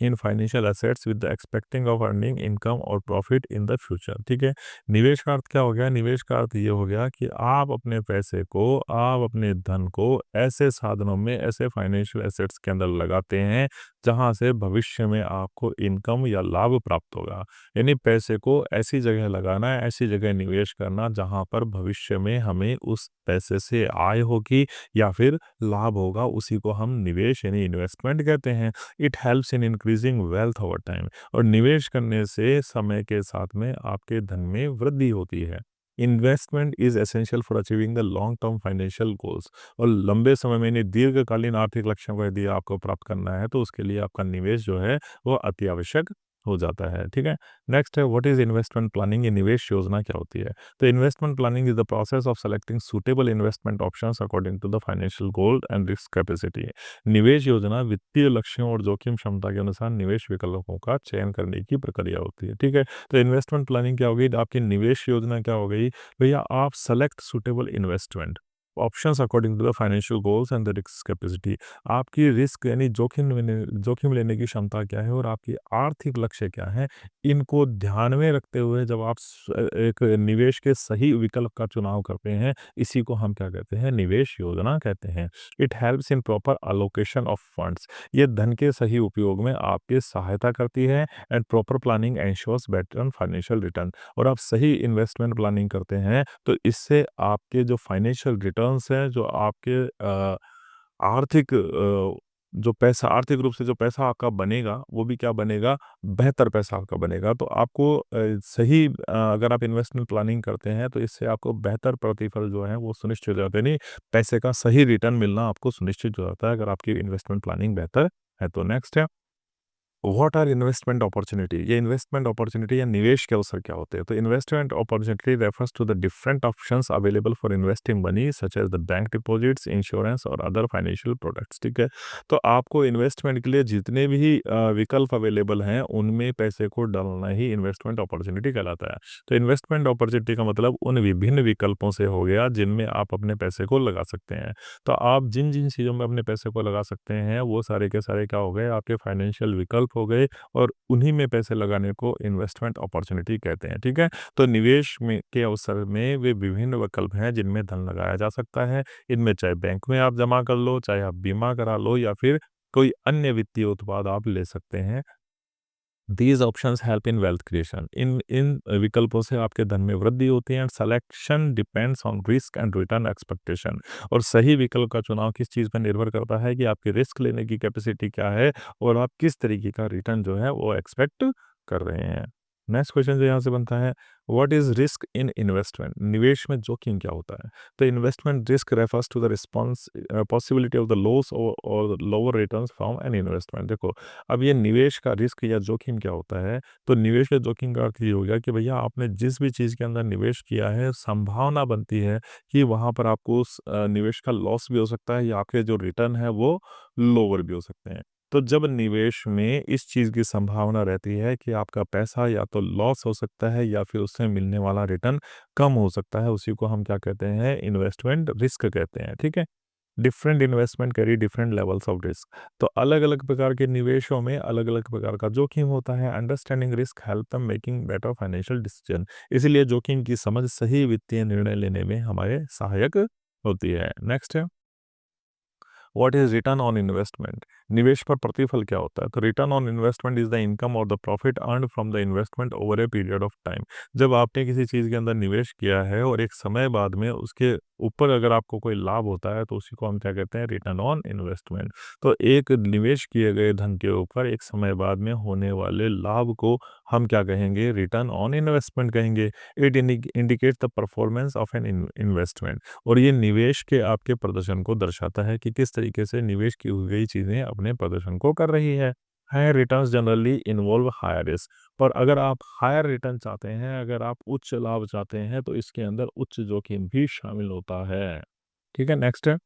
in financial assets with the expecting of earning income और प्रॉफिट इन द फ्यूचर। ठीक है, निवेश का अर्थ क्या हो गया? निवेश का अर्थ ये हो गया कि आप अपने पैसे को, आप अपने धन को ऐसे साधनों में, ऐसे फाइनेंशियल एसेट्स के अंदर लगाते हैं जहां से भविष्य में आपको इनकम या लाभ प्राप्त होगा। यानी पैसे को ऐसी जगह लगाना है, ऐसी जगह निवेश करना जहां पर भविष्य में हमें उस पैसे से आय होगी या फिर लाभ होगा, उसी को हम निवेश यानी इन्वेस्टमेंट कहते हैं। It helps in increasing wealth over time, और निवेश करने से समय के साथ में आपके धन में वृद्धि होती है। Investment is essential for achieving the long term financial goals, और लंबे समय में यानी दीर्घकालीन आर्थिक लक्ष्यों को यदि आपको प्राप्त करना है तो उसके लिए आपका निवेश जो है वो अति आवश्यक हो जाता है। ठीक है, नेक्स्ट है, व्हाट इज इन्वेस्टमेंट प्लानिंग? ये निवेश योजना क्या होती है? तो investment planning is the process of selecting suitable investment options according to the financial goal and risk capacity. निवेश योजना वित्तीय लक्ष्यों और जोखिम क्षमता के अनुसार निवेश विकल्पों का चयन करने की प्रक्रिया होती है। ठीक है, तो इन्वेस्टमेंट प्लानिंग क्या हो गई? आपकी निवेश योजना क्या हो गई? भैया आप select suitable investment options according to the financial goals and the risk capacity. आपकी रिस्क यानी जोखिम लेने की क्षमता क्या है और आपकी आर्थिक लक्ष्य क्या है, इनको ध्यान में रखते हुए जब आप एक निवेश के सही विकल्प का चुनाव करते हैं, इसी को हम क्या कहते हैं? निवेश योजना कहते हैं। It helps in proper allocation of funds, ये धन के सही उपयोग में आपकी सहायता करती है। And proper planning ensures better financial return, और आप सही इन्वेस्टमेंट प्लानिंग करते हैं तो इससे आपके जो फाइनेंशियल रिटर्न्स हैं, जो आपके आर्थिक जो पैसा, आर्थिक रूप से जो पैसा आपका बनेगा वो भी क्या बनेगा? बेहतर पैसा आपका बनेगा। तो आपको सही अगर आप इन्वेस्टमेंट प्लानिंग करते हैं तो इससे आपको बेहतर प्रतिफल जो है वो सुनिश्चित हो जाते हैं, नहीं पैसे का सही रिटर्न मिलना आपको सुनिश्चित हो जाता है अगर आपकी इन्वेस्टमेंट प्लानिंग बेहतर है। तो नेक्स्ट है, व्हाट आर इन्वेस्टमेंट अपॉर्चुनिटी, ये इन्वेस्टमेंट अपॉर्चुनिटी या निवेश के अवसर क्या होते हैं? तो investment opportunity refers to the different options available for investing money such as the bank deposits, insurance और अदर फाइनेंशियल प्रोडक्ट्स। ठीक है, तो आपको इन्वेस्टमेंट के लिए जितने भी विकल्प अवेलेबल हैं उनमें पैसे को डालना ही इन्वेस्टमेंट अपॉर्चुनिटी कहलाता है। तो इन्वेस्टमेंट अपॉर्चुनिटी का मतलब उन विभिन्न विकल्पों से हो गया जिनमें आप अपने पैसे को लगा सकते हैं। तो आप जिन जिन चीज़ों में अपने पैसे को लगा सकते हैं वो सारे के सारे क्या हो गए, आपके फाइनेंशियल विकल्प हो गए, और उन्हीं में पैसे लगाने को इन्वेस्टमेंट अपॉर्चुनिटी कहते हैं। ठीक है, तो निवेश में के अवसर में वे विभिन्न विकल्प हैं जिनमें धन लगाया जा सकता है। इनमें चाहे बैंक में आप जमा कर लो, चाहे आप बीमा करा लो, या फिर कोई अन्य वित्तीय उत्पाद आप ले सकते हैं। These options help in wealth creation, इन इन विकल्पों से आपके धन में वृद्धि होती है। And selection depends on risk and return expectation, और सही विकल्प का चुनाव किस चीज़ पर निर्भर करता है कि आपकी रिस्क लेने की कैपेसिटी क्या है और आप किस तरीके का रिटर्न जो है वो एक्सपेक्ट कर रहे हैं। नेक्स्ट क्वेश्चन जो यहाँ से बनता है, what is risk in investment, निवेश में जोखिम क्या होता है? तो investment risk refers to the response possibility of the loss और lower returns from an investment. देखो, अब ये निवेश का रिस्क या जोखिम क्या होता है? तो निवेश के जोखिम का अर्थ ये हो गया कि भैया आपने जिस भी चीज़ के अंदर निवेश किया है, संभावना बनती है कि वहाँ पर आपको उस निवेश का लॉस भी हो सकता है या आपके जो रिटर्न है वो लोअर भी हो सकते हैं। तो जब निवेश में इस चीज़ की संभावना रहती है कि आपका पैसा या तो लॉस हो सकता है या फिर उससे मिलने वाला रिटर्न कम हो सकता है, उसी को हम क्या कहते हैं? इन्वेस्टमेंट रिस्क कहते हैं। ठीक है? Different investment carry different levels of risk, तो अलग अलग प्रकार के निवेशों में अलग अलग प्रकार का जोखिम होता है। Understanding risk help them making better financial decision, इसीलिए जोखिम की समझ सही वित्तीय निर्णय लेने में हमारे सहायक होती है। नेक्स्ट है, what is return on investment, निवेश पर प्रतिफल क्या होता है? तो return on investment is the income और the profit earn from the investment over a period of time. जब आपने किसी चीज़ के अंदर निवेश किया है और एक समय बाद में उसके ऊपर अगर आपको कोई लाभ होता है तो उसी को हम क्या कहते हैं? Return on investment. तो एक निवेश किए गए धन के ऊपर एक समय बाद में होने वाले लाभ को हम क्या कहेंगे? रिटर्न ऑन इन्वेस्टमेंट कहेंगे। It indicates the performance of an investment, और ये निवेश के आपके प्रदर्शन को दर्शाता है कि किस तरीके से निवेश की हुई गई चीज़ें अपने प्रदर्शन को कर रही है। Higher returns generally involve higher risk, पर अगर आप हायर रिटर्न चाहते हैं, अगर आप उच्च लाभ चाहते हैं, तो इसके अंदर उच्च जोखिम भी शामिल होता है। ठीक है, नेक्स्ट है,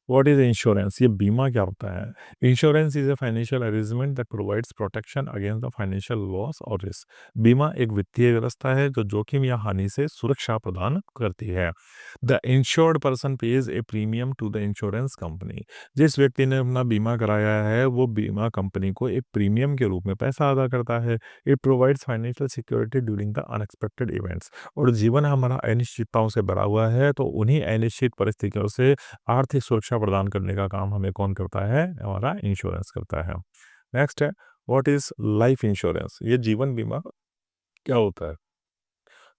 व्हाट इज इंश्योरेंस, ये बीमा क्या होता है? Insurance is a financial arrangement that provides protection against the financial loss और रिस्क। बीमा एक वित्तीय व्यवस्था है जो जोखिम या हानि से सुरक्षा प्रदान करती है। The insured person pays a premium to the insurance company, जिस व्यक्ति ने अपना बीमा कराया है वो बीमा कंपनी को एक प्रीमियम के रूप में पैसा अदा करता है। It provides financial security during the unexpected events, और जीवन हमारा अनिश्चितताओं से भरा हुआ है, तो उन्हीं अनिश्चित परिस्थितियों से आर्थिक सुरक्षा प्रदान करने का काम हमें कौन करता है? हमारा इंश्योरेंस करता है। नेक्स्ट है, व्हाट इज लाइफ इंश्योरेंस, ये जीवन बीमा क्या होता है?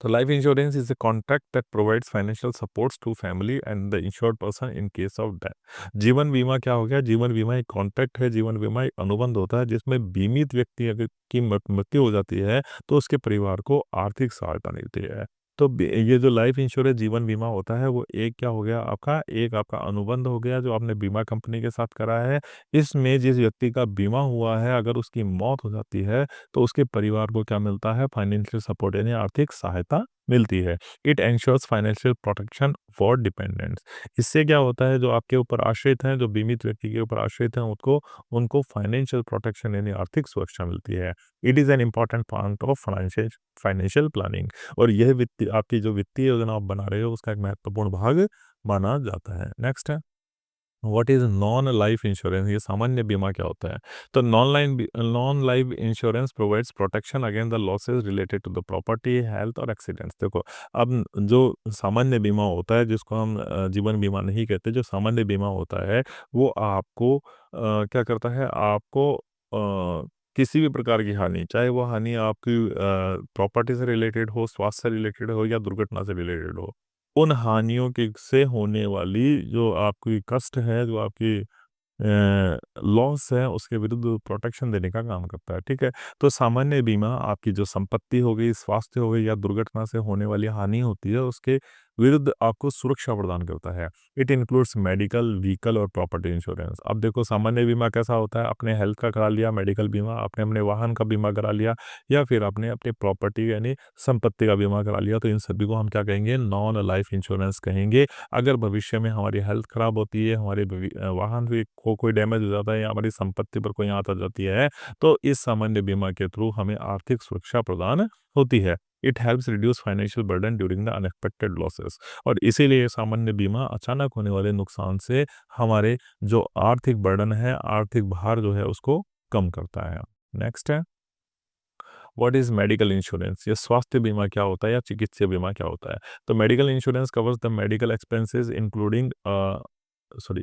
तो life insurance is a contract that provides financial supports to family and the insured person in case of death. जीवन बीमा क्या हो गया? जीवन बीमा एक कॉन्ट्रैक्ट है, जीवन बीमा एक अनुबंध होता है जिसमें बीमित व्यक्ति अगर की मृत्यु हो जाती है तो उसके परिवार को आर्थिक सहायता मिलती है। तो ये जो लाइफ इंश्योरेंस जीवन बीमा होता है वो एक क्या हो गया आपका? एक आपका अनुबंध हो गया जो आपने बीमा कंपनी के साथ करा है। इसमें जिस व्यक्ति का बीमा हुआ है अगर उसकी मौत हो जाती है तो उसके परिवार को क्या मिलता है? फाइनेंशियल सपोर्ट, यानी आर्थिक सहायता मिलती है। It ensures financial protection for dependents, इससे क्या होता है? जो आपके ऊपर आश्रित हैं, जो बीमित व्यक्ति के ऊपर आश्रित हैं, उनको उनको फाइनेंशियल प्रोटेक्शन यानी आर्थिक सुरक्षा मिलती है। It is an important part of financial financial planning, और यह वित्तीय आपकी जो वित्तीय योजना आप बना रहे हो उसका एक महत्वपूर्ण भाग माना जाता है। नेक्स्ट है, what is non life insurance, ये सामान्य बीमा क्या होता है? तो non life insurance provides protection against the losses related to the property, health और एक्सीडेंट्स। देखो, अब जो सामान्य बीमा होता है जिसको हम जीवन बीमा नहीं कहते, जो सामान्य बीमा होता है वो आपको क्या करता है? आपको किसी भी प्रकार की हानि, चाहे वो हानि आपकी प्रॉपर्टी से रिलेटेड हो, स्वास्थ्य से रिलेटेड हो या दुर्घटना से रिलेटेड हो, उन हानियों के से होने वाली जो आपकी कष्ट है, जो आपकी लॉस है, उसके विरुद्ध प्रोटेक्शन देने का काम करता है। ठीक है? तो सामान्य बीमा आपकी जो संपत्ति हो गई, स्वास्थ्य हो गई या दुर्घटना से होने वाली हानि होती है, उसके विरुद्ध आपको सुरक्षा प्रदान करता है। इट इंक्लूड्स मेडिकल, व्हीकल और प्रॉपर्टी इंश्योरेंस। अब देखो सामान्य बीमा कैसा होता है, अपने हेल्थ का करा लिया मेडिकल बीमा, आपने अपने वाहन का बीमा करा लिया या फिर आपने अपनी प्रॉपर्टी यानी संपत्ति का बीमा करा लिया, तो इन सभी को हम क्या कहेंगे, नॉन लाइफ इंश्योरेंस कहेंगे। अगर भविष्य में हमारी हेल्थ खराब होती है, हमारे वाहन भी को कोई डैमेज हो जाता है या हमारी संपत्ति पर कोई आँच आ जाती है, तो इस सामान्य बीमा के थ्रू हमें आर्थिक सुरक्षा प्रदान होती है। It helps reduce financial burden during the unexpected losses. और इसीलिए ये सामान्य बीमा अचानक होने वाले नुकसान से हमारे जो आर्थिक बर्डन है, आर्थिक भार जो है उसको कम करता है। नेक्स्ट है, व्हाट इज मेडिकल इंश्योरेंस? ये स्वास्थ्य बीमा क्या होता है या चिकित्सा बीमा क्या होता है? तो medical insurance covers the medical expenses including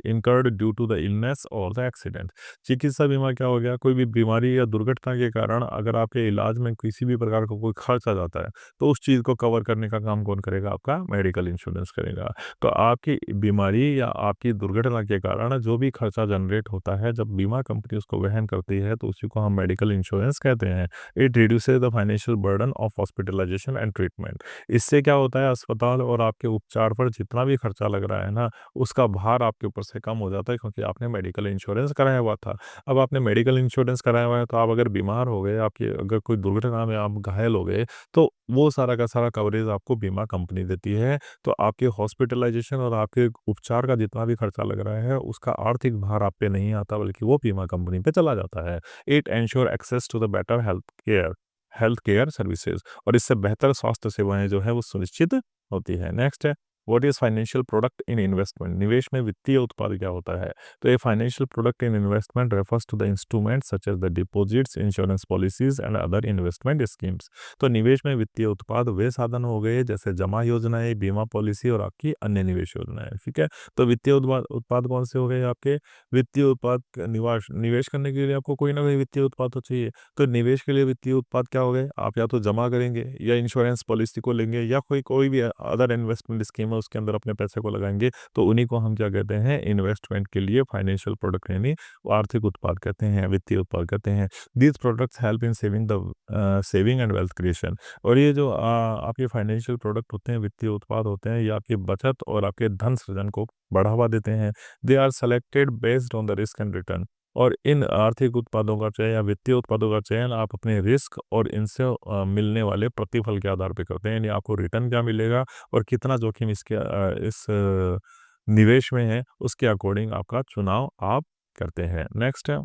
incurred due to the illness और द एक्सीडेंट। चिकित्सा बीमा क्या हो गया, कोई भी बीमारी या दुर्घटना के कारण अगर आपके इलाज में किसी भी प्रकार का कोई खर्च आ जाता है, तो उस चीज़ को कवर करने का काम कौन करेगा? आपका मेडिकल इंश्योरेंस करेगा। तो आपकी बीमारी या आपकी दुर्घटना के कारण जो भी खर्चा जनरेट होता है, जब बीमा कंपनी उसको वहन करती है, तो उसी को हम मेडिकल इंश्योरेंस कहते हैं। It reduces the financial burden of hospitalization and treatment. इससे क्या होता है, अस्पताल और आपके उपचार पर जितना भी खर्चा लग रहा है ना, उसका भार आपके ऊपर से कम हो जाता है, क्योंकि आपने मेडिकल इंश्योरेंस कराया हुआ था। अब आपने मेडिकल इंश्योरेंस कराया हुआ है, तो आप अगर बीमार हो गए, आपकी अगर कोई दुर्घटना में आप घायल हो गए, तो वो सारा का सारा कवरेज आपको बीमा कंपनी देती है। तो आपके हॉस्पिटलाइजेशन और आपके उपचार का जितना भी खर्चा लग रहा है, उसका आर्थिक भार आप पे नहीं आता, बल्कि वो बीमा कंपनी पे चला जाता है। It ensure access to the better health care services. और इससे बेहतर स्वास्थ्य सेवाएं जो है वो सुनिश्चित होती है। नेक्स्ट है, what is financial product in investment? निवेश में वित्तीय उत्पाद क्या होता है? तो ये financial product in investment refers to the instrument such as the deposits, insurance policies and other investment schemes. तो निवेश में वित्तीय उत्पाद वे साधन हो गए जैसे जमा योजनाएं, बीमा पॉलिसी और आपकी अन्य निवेश योजनाएं। ठीक है, तो वित्तीय उत्पाद उत्पाद कौन से हो गए आपके? वित्तीय उत्पाद निवास निवेश करने के लिए आपको कोई ना कोई वित्तीय उत्पाद तो चाहिए। तो निवेश के लिए वित्तीय उत्पाद क्या हो गए? आप या तो जमा करेंगे या इंश्योरेंस पॉलिसी को लेंगे या कोई कोई भी अदर इन्वेस्टमेंट स्कीम है उसके अंदर अपने पैसे को लगाएंगे, तो उन्हीं को हम क्या कहते हैं? इन्वेस्टमेंट के लिए फाइनेंशियल प्रोडक्ट यानी आर्थिक उत्पाद कहते हैं, वित्तीय उत्पाद कहते हैं। These products help in saving and wealth creation. और ये जो आपके फाइनेंशियल प्रोडक्ट होते हैं, वित्तीय उत्पाद होते हैं, ये आपकी बचत और आपके धन सृजन को बढ़ावा देते हैं। They are selected based on the risk and return. और इन आर्थिक उत्पादों का चयन या वित्तीय उत्पादों का चयन आप अपने रिस्क और इनसे मिलने वाले प्रतिफल के आधार पे करते हैं, यानी आपको रिटर्न क्या मिलेगा और कितना जोखिम इस निवेश में है, उसके अकॉर्डिंग आपका चुनाव आप करते हैं। नेक्स्ट है,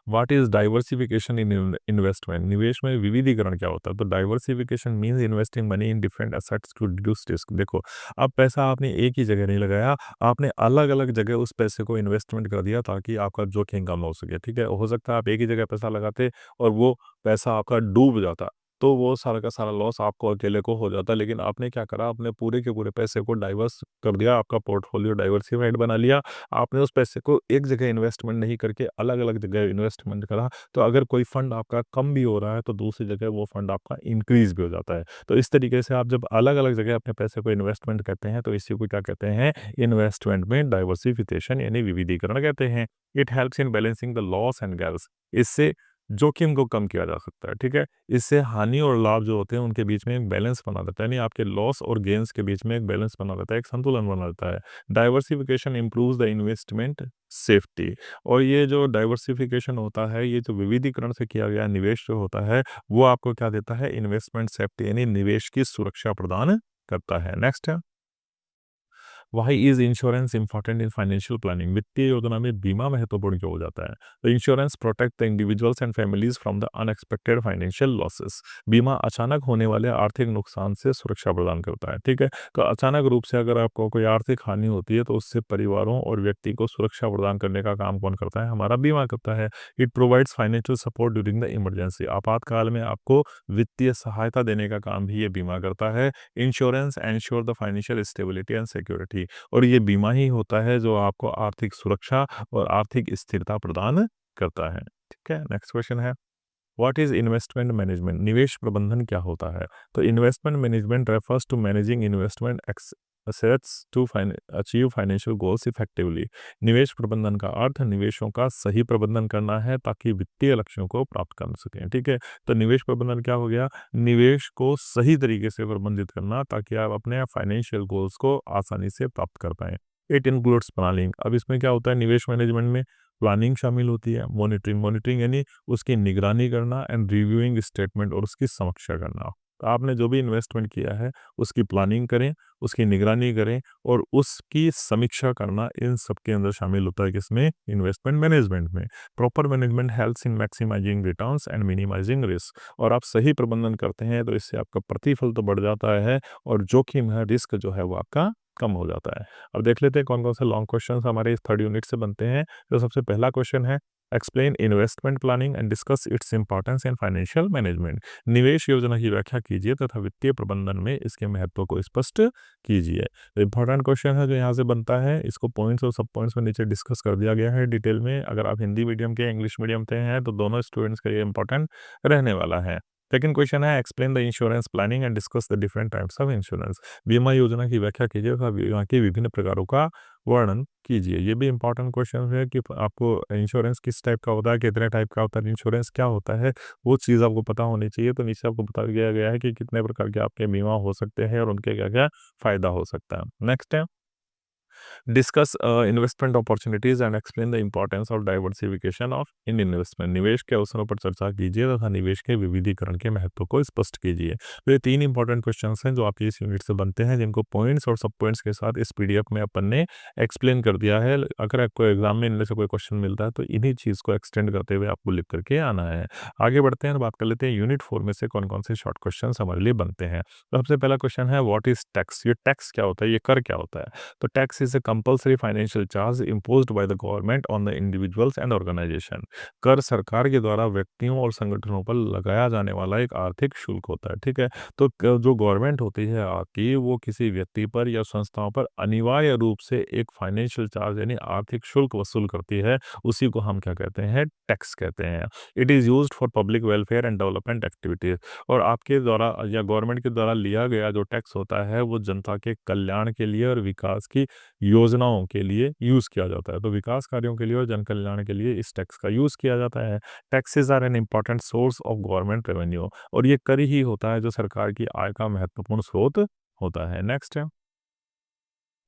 what is diversification in investment? निवेश में विविधीकरण क्या होता है? तो diversification means investing money in different assets to reduce risk. देखो, अब पैसा आपने एक ही जगह नहीं लगाया, आपने अलग अलग जगह उस पैसे को इन्वेस्टमेंट कर दिया ताकि आपका जोखिम कम हो सके। ठीक है, हो सकता है आप एक ही जगह पैसा लगाते और वो पैसा आपका डूब जाता, तो वो सारा का सारा लॉस आपको अकेले को हो जाता। लेकिन आपने क्या करा, अपने पूरे के पूरे पैसे को डाइवर्स कर दिया, आपका पोर्टफोलियो डाइवर्सिफाइड बना लिया। आपने उस पैसे को एक जगह इन्वेस्टमेंट नहीं करके अलग-अलग जगह इन्वेस्टमेंट करा, तो अगर कोई फंड आपका कम भी हो रहा है, तो दूसरी जगह वो फंड आपका इंक्रीज़ भी हो जाता है। तो इस तरीके से आप जब अलग-अलग जगह अपने पैसे को इन्वेस्टमेंट करते हैं, तो इसी को क्या कहते हैं? इन्वेस्टमेंट में डाइवर्सिफिकेशन यानी विविधीकरण कहते हैं। It helps in balancing the loss and gains. इससे जोखिम को कम किया जा सकता है, ठीक है? इससे हानि और लाभ जो होते हैं, उनके बीच में एक बैलेंस बना रहता है, यानी आपके लॉस और गेन्स के बीच में एक बैलेंस बना रहता है, एक संतुलन बना रहता है। Diversification improves the investment safety. और ये जो डाइवर्सिफिकेशन होता है, ये जो विविधीकरण से किया गया निवेश जो होता है, वो आपको क्या देता है? इन्वेस्टमेंट सेफ्टी यानी निवेश की सुरक्षा प्रदान करता है। नेक्स्ट है, why is insurance important in financial planning? वित्तीय योजना में बीमा महत्वपूर्ण क्यों हो जाता है? तो insurance protect the individuals and families from the unexpected financial losses. बीमा अचानक होने वाले आर्थिक नुकसान से सुरक्षा प्रदान करता है, ठीक है? तो अचानक रूप से अगर आपको कोई आर्थिक हानि होती है, तो उससे परिवारों और व्यक्ति को सुरक्षा प्रदान करने का काम कौन करता है? हमारा बीमा करता है। It provides financial support during the emergency. आपातकाल में आपको वित्तीय सहायता देने का काम भी ये बीमा करता है। Insurance ensure the financial stability and security. और ये बीमा ही होता है जो आपको आर्थिक सुरक्षा और आर्थिक स्थिरता प्रदान करता है। ठीक है, नेक्स्ट क्वेश्चन है, व्हाट इज इन्वेस्टमेंट मैनेजमेंट? निवेश प्रबंधन क्या होता है? तो investment management refers to managing investment assets to achieve financial goals effectively. निवेश प्रबंधन का अर्थ निवेशों का सही प्रबंधन करना है ताकि वित्तीय लक्ष्यों को प्राप्त कर सकें। ठीक है, तो निवेश प्रबंधन क्या हो गया? निवेश को सही तरीके से प्रबंधित करना ताकि आप अपने फाइनेंशियल गोल्स को आसानी से प्राप्त कर पाएँ। It includes planning. अब इसमें क्या होता है, निवेश मैनेजमेंट में प्लानिंग शामिल होती है, मॉनिटरिंग मॉनिटरिंग यानी उसकी निगरानी करना, एंड रिव्यूइंग स्टेटमेंट और उसकी समीक्षा करना। तो आपने जो भी इन्वेस्टमेंट किया है उसकी प्लानिंग करें, उसकी निगरानी करें और उसकी समीक्षा करना, इन सब के अंदर शामिल होता है किसमें? इन्वेस्टमेंट मैनेजमेंट में। Proper management helps in maximizing returns and minimizing risk. और आप सही प्रबंधन करते हैं तो इससे आपका प्रतिफल तो बढ़ जाता है और जोखिम है, रिस्क जो है वो आपका कम हो जाता है। अब देख लेते हैं कौन-कौन से लॉन्ग क्वेश्चंस हमारे इस थर्ड यूनिट से बनते हैं। तो सबसे पहला क्वेश्चन है, explain investment planning and discuss its importance in financial management. निवेश योजना की व्याख्या कीजिए तथा वित्तीय प्रबंधन में इसके महत्व को स्पष्ट कीजिए। इंपॉर्टेंट क्वेश्चन है जो यहाँ से बनता है, इसको पॉइंट्स और सब पॉइंट्स में नीचे डिस्कस कर दिया गया है डिटेल में। अगर आप हिंदी मीडियम के, इंग्लिश मीडियम के हैं तो दोनों स्टूडेंट्स के लिए इंपॉर्टेंट रहने वाला है। सेकंड क्वेश्चन है, explain the insurance planning and discuss the different types of insurance. बीमा योजना की व्याख्या कीजिए तथा बीमा के विभिन्न प्रकारों का वर्णन कीजिए। ये भी इंपॉर्टेंट क्वेश्चन है कि आपको इंश्योरेंस किस टाइप का होता है, कितने टाइप का होता है, इंश्योरेंस क्या होता है, वो चीज़ आपको पता होनी चाहिए। तो नीचे आपको बता दिया गया है कि कितने प्रकार के आपके बीमा हो सकते हैं और उनके क्या-क्या फ़ायदा हो सकता है। नेक्स्ट है, discuss investment opportunities and explain the importance of diversification of in investment. निवेश के अवसरों पर चर्चा कीजिए तथा निवेश के विविधीकरण के महत्व को स्पष्ट कीजिए। तो ये तीन इंपॉर्टेंट क्वेश्चंस हैं जो आपके इस यूनिट से बनते हैं, जिनको पॉइंट्स और सब पॉइंट्स के साथ इस पीडीएफ में अपन ने एक्सप्लेन कर दिया है। अगर आपको एग्जाम में इनमें से कोई क्वेश्चन मिलता है तो इन्हीं चीज़ को एक्सटेंड करते हुए आपको लिख करके आना है। आगे बढ़ते हैं और बात कर लेते हैं यूनिट 4 में से कौन कौन से शॉर्ट क्वेश्चन हमारे लिए बनते हैं। तो सबसे पहला क्वेश्चन है, व्हाट इज टैक्स? ये टैक्स क्या होता है, ये कर क्या होता है? तो tax is a compulsory financial charge imposed by the government on the individuals and organization. कर सरकार के द्वारा व्यक्तियों और संगठनों पर लगाया जाने वाला एक आर्थिक शुल्क होता है। ठीक है, तो जो गवर्नमेंट होती है आपकी, वो किसी व्यक्ति पर या संस्थाओं पर अनिवार्य रूप से एक फाइनेंशियल चार्ज यानी आर्थिक शुल्क वसूल करती है। उसी को हम क्या कहते हैं? टैक्स कहते हैं। It is used for public welfare and development activities. और आपके द्वारा या गवर्नमेंट के द्वारा लिया गया जो टैक्स होता है वो जनता के कल्याण के लिए और विकास की योजनाओं के लिए यूज़ किया जाता है। तो विकास कार्यों के लिए और जन कल्याण के लिए इस टैक्स का यूज़ किया जाता है। Taxes are an important source of government revenue. और ये कर ही होता है जो सरकार की आय का महत्वपूर्ण स्रोत होता है। नेक्स्ट है,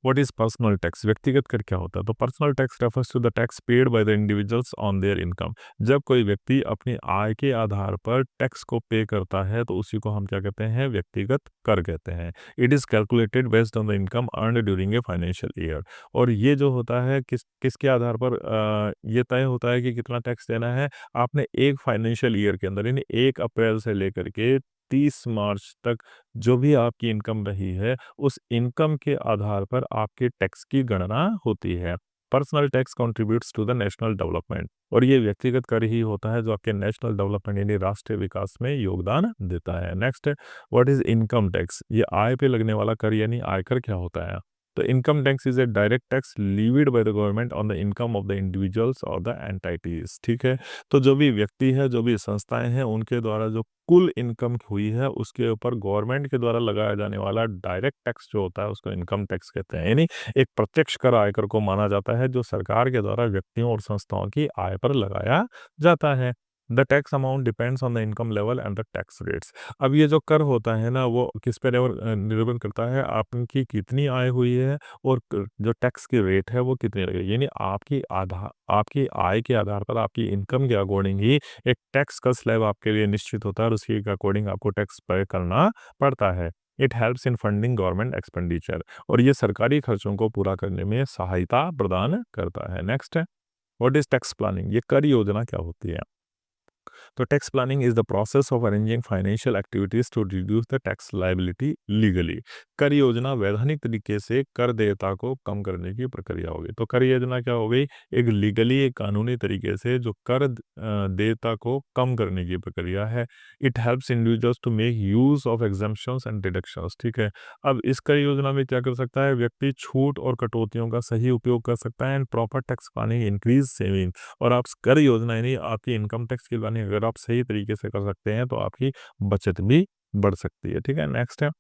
व्हाट इज पर्सनल टैक्स? व्यक्तिगत कर क्या होता है? तो personal tax refers to the tax paid by the individuals on their income. जब कोई व्यक्ति अपनी आय के आधार पर टैक्स को पे करता है तो उसी को हम क्या कहते हैं? व्यक्तिगत कर कहते हैं। It is calculated based on the income earned during a financial year. और ये जो होता है किसके आधार पर ये तय होता है कि कितना टैक्स देना है? आपने एक फाइनेंशियल ईयर के अंदर यानी 1 अप्रैल से लेकर के 30 मार्च तक जो भी आपकी इनकम रही है, उस इनकम के आधार पर आपके टैक्स की गणना होती है। Personal tax contributes to the national development. और ये व्यक्तिगत कर ही होता है जो आपके नेशनल डेवलपमेंट यानी राष्ट्रीय विकास में योगदान देता है। नेक्स्ट है, व्हाट इज इनकम टैक्स? ये आय पे लगने वाला कर यानी आयकर क्या होता है? तो income tax is a direct tax levied by the government on the income of the individuals और द एंटाइटीज। ठीक है, तो जो भी व्यक्ति है, जो भी संस्थाएं हैं, उनके द्वारा जो कुल इनकम हुई है उसके ऊपर गवर्नमेंट के द्वारा लगाया जाने वाला डायरेक्ट टैक्स जो होता है उसको इनकम टैक्स कहते हैं। यानी एक प्रत्यक्ष कर आयकर को माना जाता है जो सरकार के द्वारा व्यक्तियों और संस्थाओं की आय पर लगाया जाता है। The tax amount depends on the income level and the tax rates. अब ये जो कर होता है ना वो किस पे निर्भर करता है? आपकी कितनी आय हुई है और जो टैक्स की रेट है वो कितनी लगेगी। यानी आपकी आय के आधार पर आपकी इनकम के अकॉर्डिंग ही एक टैक्स का स्लैब आपके लिए निश्चित होता है और उसी के अकॉर्डिंग आपको टैक्स पे करना पड़ता है। It helps in funding government expenditure. और ये सरकारी खर्चों को पूरा करने में सहायता प्रदान करता है। नेक्स्ट है, व्हाट इज टैक्स प्लानिंग? ये कर योजना क्या होती है? तो tax planning is the process of arranging financial activities to reduce the tax liability legally. कर योजना वैधानिक तरीके से कर देयता को कम करने की प्रक्रिया होगी। तो कर योजना क्या हो गई? एक लीगली, एक कानूनी तरीके से जो कर देयता को कम करने की प्रक्रिया है। It helps individuals to make use of exemptions and deductions. ठीक है, अब इस कर योजना में क्या कर सकता है? व्यक्ति छूट और कटौतियों का सही उपयोग कर सकता है and proper tax planning increase saving. और आप कर योजना यानी आपकी इनकम टैक्स की प्लानिंग अगर आप सही तरीके से कर सकते हैं तो आपकी बचत भी बढ़ सकती है। ठीक है, नेक्स्ट है,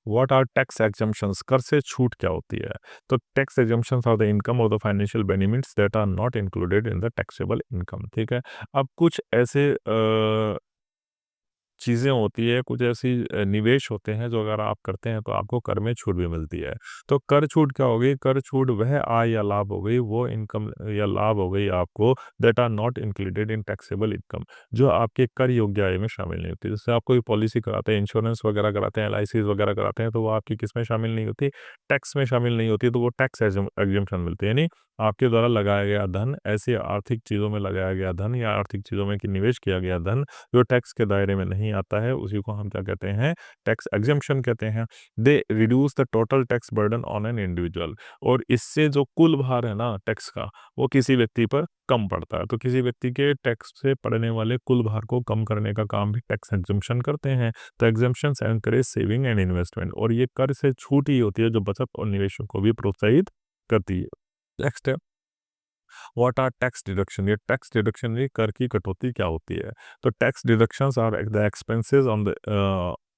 व्हाट आर टैक्स एग्जम्पशंस, कर से छूट क्या होती है? तो tax exemptions are the income और the financial benefits that are not included in the taxable income, ठीक है। अब कुछ ऐसे चीज़ें होती है, कुछ ऐसी निवेश होते हैं जो अगर आप करते हैं तो आपको कर में छूट भी मिलती है। तो कर छूट क्या हो गई? कर छूट वह आय या लाभ हो गई, वो इनकम या लाभ हो गई आपको that are not included in taxable income, जो आपके कर योग्य आय में शामिल नहीं होती। जैसे आप कोई पॉलिसी कराते हैं, इंश्योरेंस वगैरह कराते हैं, एलआईसीज़ वगैरह कराते हैं, तो वो आपकी किसमें शामिल नहीं होती? टैक्स में शामिल नहीं होती, तो वो टैक्स एग्जम्पशन मिलती है। यानी आपके द्वारा लगाया गया धन, ऐसी आर्थिक चीज़ों में लगाया गया धन या आर्थिक चीज़ों में कि निवेश किया गया धन जो टैक्स के दायरे में नहीं आता है, उसी को हम क्या कहते हैं? टैक्स एग्जम्पशन कहते हैं। They reduce the total tax burden on an individual, और इससे जो कुल भार है ना टैक्स का, वो किसी व्यक्ति पर कम पड़ता है। तो किसी व्यक्ति के टैक्स से पड़ने वाले कुल भार को कम करने का काम भी टैक्स एग्जम्पशन करते हैं। तो exemptions encourage saving and investment, और ये कर से छूट ही होती है जो बचत और निवेशों को भी प्रोत्साहित करती है। नेक्स्ट है व्हाट आर टैक्स डिडक्शन। ये टैक्स डिडक्शन, ये कर की कटौती क्या होती है? तो tax deductions are the expenses on the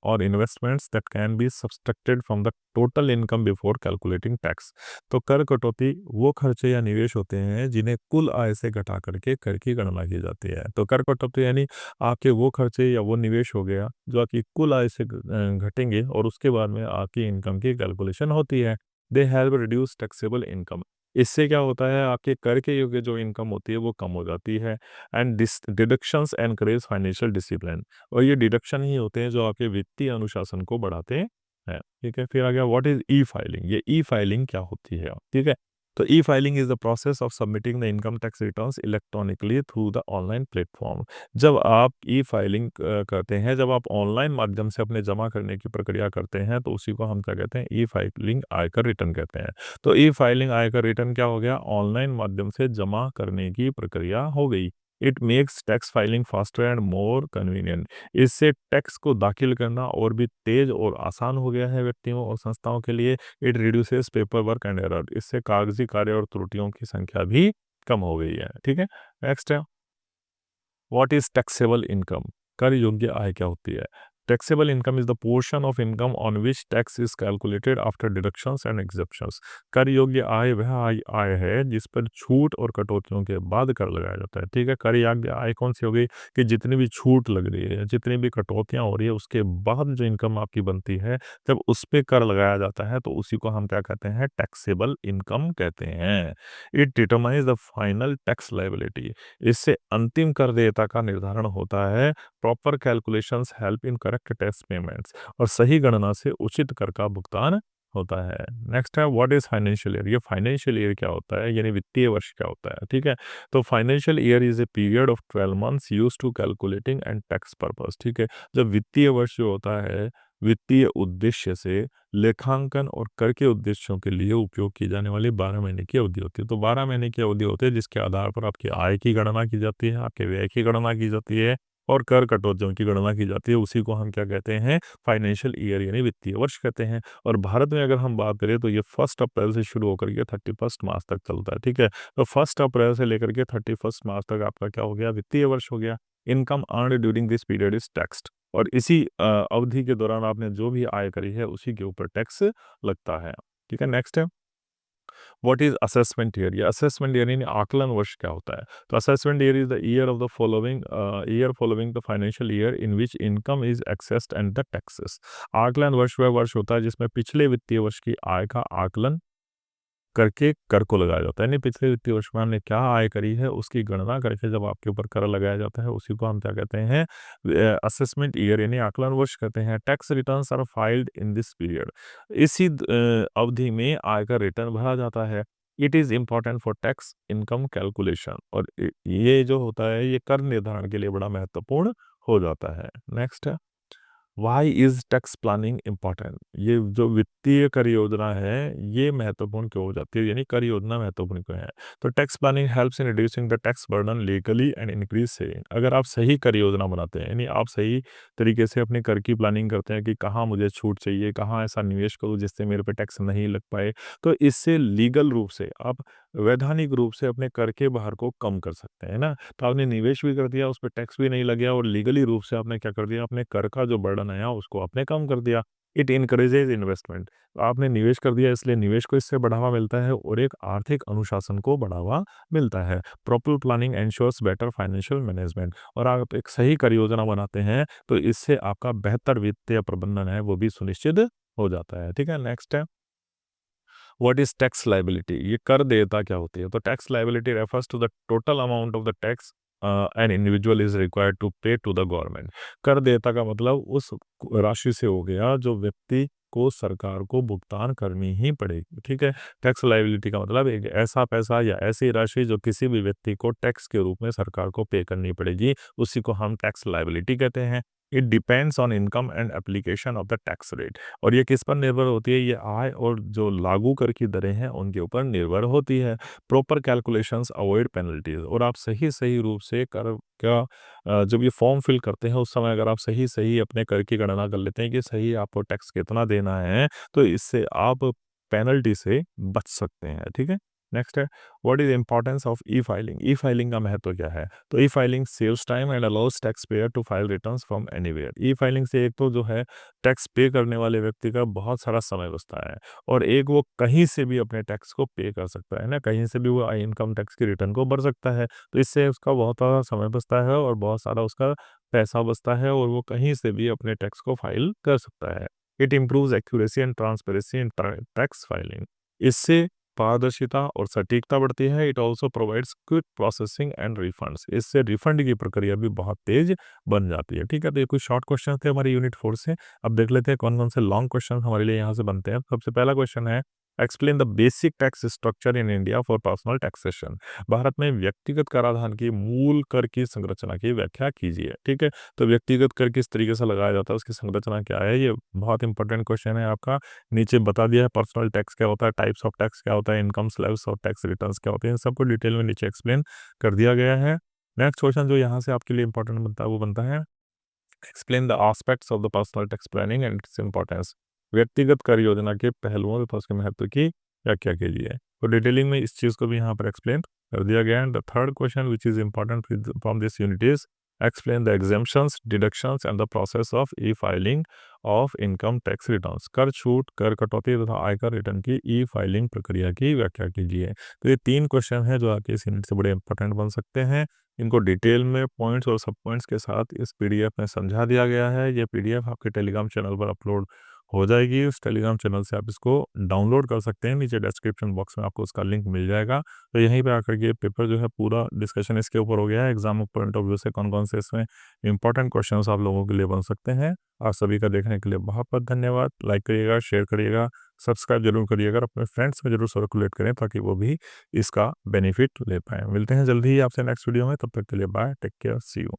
और investments that can be subtracted from the total income before calculating tax. तो कर कटौती वो खर्चे या निवेश होते हैं जिन्हें कुल आय से घटा करके कर की गणना की जाती है। तो कर कटौती यानी आपके वो खर्चे या वो निवेश हो गया जो आपकी कुल आय से घटेंगे और उसके बाद में आपकी इनकम की कैलकुलेशन होती है। They help reduce taxable income. इससे क्या होता है, आपके कर के योग्य जो इनकम होती है वो कम हो जाती है। And deductions encourage financial discipline, और ये डिडक्शन ही होते हैं जो आपके वित्तीय अनुशासन को बढ़ाते हैं, ठीक है। फिर आ गया व्हाट इज ई फाइलिंग। ये ई फाइलिंग क्या होती है, ठीक है। तो e filing is the process of submitting the income tax returns electronically through the online platform. जब आप ई फाइलिंग करते हैं, जब आप ऑनलाइन माध्यम से अपने जमा करने की प्रक्रिया करते हैं, तो उसी को हम क्या कहते हैं? ई फाइलिंग आयकर रिटर्न कहते हैं। तो ई फाइलिंग आयकर रिटर्न क्या हो गया? ऑनलाइन माध्यम से जमा करने की प्रक्रिया हो गई। It makes tax filing faster and more convenient. इससे टैक्स को दाखिल करना और भी तेज और आसान हो गया है व्यक्तियों और संस्थाओं के लिए। It reduces paper work and error. इससे कागजी कार्य और त्रुटियों की संख्या भी कम हो गई है, ठीक है। नेक्स्ट है व्हाट इज टैक्सेबल इनकम। कर योग्य आय क्या होती है? Taxable income is the portion of income on which tax is calculated after deductions and exemptions. कर योग्य आय वह आय है जिस पर छूट और कटौतियों के बाद कर लगाया जाता है, ठीक है। कर योग्य आय कौन सी हो गई? कि जितनी भी छूट लग रही है, जितनी भी कटौतियां हो रही है, उसके बाद जो इनकम आपकी बनती है, जब उस पे कर लगाया जाता है तो उसी को हम क्या कहते हैं? टैक्सेबल इनकम कहते हैं। It determines the final tax liability. इससे अंतिम कर देयता का निर्धारण होता है। Proper calculations help in correct tax payments, और सही गणना से उचित कर का भुगतान होता है। नेक्स्ट है व्हाट इज फाइनेंशियल ईयर। ये फाइनेंशियल ईयर क्या होता है, यानी वित्तीय वर्ष क्या होता है, ठीक है। तो financial year is a period of 12 months use to calculating and tax purpose, ठीक है। जब वित्तीय वर्ष जो होता है, वित्तीय उद्देश्य से लेखांकन और कर के उद्देश्यों के लिए उपयोग की जाने वाली 12 महीने की अवधि होती है। तो 12 महीने की अवधि होती है जिसके आधार पर आपकी आय की गणना की जाती है, आपके व्यय की गणना की जाती है और कर कटौतियों की गणना की जाती है। उसी को हम क्या कहते हैं? फाइनेंशियल ईयर यानी वित्तीय वर्ष कहते हैं। और भारत में अगर हम बात करें तो ये 1 अप्रैल से शुरू होकर के 31 मार्च तक चलता है, ठीक है। तो 1 अप्रैल से लेकर के 31 मार्च तक आपका क्या हो गया? वित्तीय वर्ष हो गया। Income earned during this period is taxed, और इसी अवधि के दौरान आपने जो भी आय करी है उसी के ऊपर टैक्स लगता है, ठीक है। नेक्स्ट है व्हाट इज असेसमेंट ईयर। ये असेसमेंट ईयर यानी आकलन वर्ष क्या होता है? तो assessment year is the year of the following year following the financial year in which income is accessed and the taxes. आकलन वर्ष वह वर्ष होता है जिसमें पिछले वित्तीय वर्ष की आय का आकलन करके कर को लगाया जाता है। यानी पिछले वित्तीय वर्ष में हमने क्या आय करी है उसकी गणना करके जब आपके ऊपर कर लगाया जाता है, उसी को हम क्या कहते हैं? असेसमेंट ईयर यानी आकलन वर्ष कहते हैं। Tax returns are filed in this period. इसी अवधि में आयकर रिटर्न भरा जाता है। It is important for tax income calculation, और ये जो होता है ये कर निर्धारण के लिए बड़ा महत्वपूर्ण हो जाता है। नेक्स्ट है why is tax planning important. ये जो वित्तीय कर योजना है ये महत्वपूर्ण क्यों हो जाती है, यानी कर योजना महत्वपूर्ण क्यों है? तो tax planning helps in reducing the tax burden legally and increase saving. अगर आप सही कर योजना बनाते हैं, यानी आप सही तरीके से अपने कर की प्लानिंग करते हैं कि कहाँ मुझे छूट चाहिए, कहाँ ऐसा निवेश करूँ जिससे मेरे पे टैक्स नहीं लग पाए, तो इससे लीगल रूप से आप वैधानिक रूप से अपने कर के भार को कम कर सकते हैं ना। तो आपने निवेश भी कर दिया, उस पे टैक्स भी नहीं लग गया और लीगली रूप से आपने क्या कर दिया? अपने कर का जो बर्डन आया उसको आपने कम कर दिया। It encourages investment. आपने निवेश कर दिया इसलिए निवेश को इससे बढ़ावा मिलता है और एक आर्थिक अनुशासन को बढ़ावा मिलता है। Proper planning ensures better financial management. और आप एक सही कार्य योजना बनाते हैं तो इससे आपका बेहतर वित्तीय प्रबंधन है वो भी सुनिश्चित हो जाता है। ठीक है, नेक्स्ट है व्हाट इज टैक्स लायबिलिटी। ये कर देयता क्या होती है? तो tax liability refers to the total amount of the tax an individual is required to pay to the government. कर देयता का मतलब उस राशि से हो गया जो व्यक्ति को सरकार को भुगतान करनी ही पड़ेगी। ठीक है, टैक्स लायबिलिटी का मतलब एक ऐसा पैसा या ऐसी राशि जो किसी भी व्यक्ति को टैक्स के रूप में सरकार को पे करनी पड़ेगी, उसी को हम टैक्स लायबिलिटी कहते हैं। It depends on income and application of the tax rate. और ये किस पर निर्भर होती है? ये आय और जो लागू कर की दरें हैं उनके ऊपर निर्भर होती है। Proper calculations avoid penalties. और आप सही सही रूप से कर का जब ये फॉर्म फिल करते हैं उस समय अगर आप सही सही अपने कर की गणना कर लेते हैं कि सही आपको टैक्स कितना देना है, तो इससे आप पेनल्टी से बच सकते हैं। ठीक है, नेक्स्ट है what is importance of e filing. E filing का महत्व क्या है? तो e filing saves time and allows tax payer to file returns from anywhere. E filing से एक तो जो है टैक्स पे करने वाले व्यक्ति का बहुत सारा समय बचता है और एक वो कहीं से भी अपने टैक्स को पे कर सकता है ना, कहीं से भी वो इनकम टैक्स की रिटर्न को भर सकता है। तो इससे उसका बहुत सारा समय बचता है और बहुत सारा उसका पैसा बचता है और वो कहीं से भी अपने टैक्स को फाइल कर सकता है। It improves accuracy and transparency in tax filing. इससे पारदर्शिता और सटीकता बढ़ती है। It also provides quick processing and refunds. इससे रिफंड की प्रक्रिया भी बहुत तेज बन जाती है। ठीक है, तो ये कुछ शॉर्ट क्वेश्चन थे हमारे यूनिट 4 से। अब देख लेते हैं कौन कौन से लॉन्ग क्वेश्चन हमारे लिए यहाँ से बनते हैं। सबसे पहला क्वेश्चन है explain the basic tax structure in India for personal taxation. Bharat में व्यक्तिगत कराधान की मूल कर की संरचना की व्याख्या कीजिए। ठीक है, तो व्यक्तिगत कर किस तरीके से लगाया जाता है, उसकी संरचना क्या है, ये बहुत इंपॉर्टेंट क्वेश्चन है आपका। नीचे बता दिया है पर्सनल टैक्स क्या होता है, टाइप्स ऑफ टैक्स क्या होता है, इनकम स्लैब्स और टैक्स रिटर्न्स क्या होते हैं, इन सबको डिटेल में नीचे एक्सप्लेन कर दिया गया है। नेक्स्ट क्वेश्चन जो यहाँ से आपके लिए इंपॉर्टेंट बनता है वो बनता है explain the aspects of the personal tax planning and its importance. व्यक्तिगत कर योजना के पहलुओं तथा उसके महत्व की व्याख्या कीजिए। तो डिटेलिंग में इस चीज़ को भी यहाँ पर एक्सप्लेन कर दिया गया है। The third question which is important from this unit is explain the exemptions deductions and the process of e filing of income tax returns. कर छूट, कर कटौती तथा आयकर रिटर्न की ई फाइलिंग प्रक्रिया की व्याख्या कीजिए। तो ये 3 क्वेश्चन हैं जो आपके इस यूनिट से बड़े इंपॉर्टेंट बन सकते हैं। इनको डिटेल में पॉइंट्स और सब पॉइंट्स के साथ इस पीडीएफ में समझा दिया गया है। ये पीडीएफ आपके टेलीग्राम चैनल पर अपलोड हो जाएगी। उस टेलीग्राम चैनल से आप इसको डाउनलोड कर सकते हैं। नीचे डिस्क्रिप्शन बॉक्स में आपको उसका लिंक मिल जाएगा। तो यहीं पे आकर के पेपर जो है पूरा डिस्कशन इसके ऊपर हो गया है। एग्जाम पॉइंट ऑफ व्यू से कौन कौन से इसमें इंपॉर्टेंट क्वेश्चन आप लोगों के लिए बन सकते हैं। आप सभी का देखने के लिए बहुत बहुत धन्यवाद। लाइक करिएगा, शेयर करिएगा, सब्सक्राइब जरूर करिएगा, अपने फ्रेंड्स में जरूर सर्कुलेट करें ताकि वो भी इसका बेनिफिट ले पाएँ। मिलते हैं जल्दी ही आपसे नेक्स्ट वीडियो में, तब तक के लिए bye, take care, see you.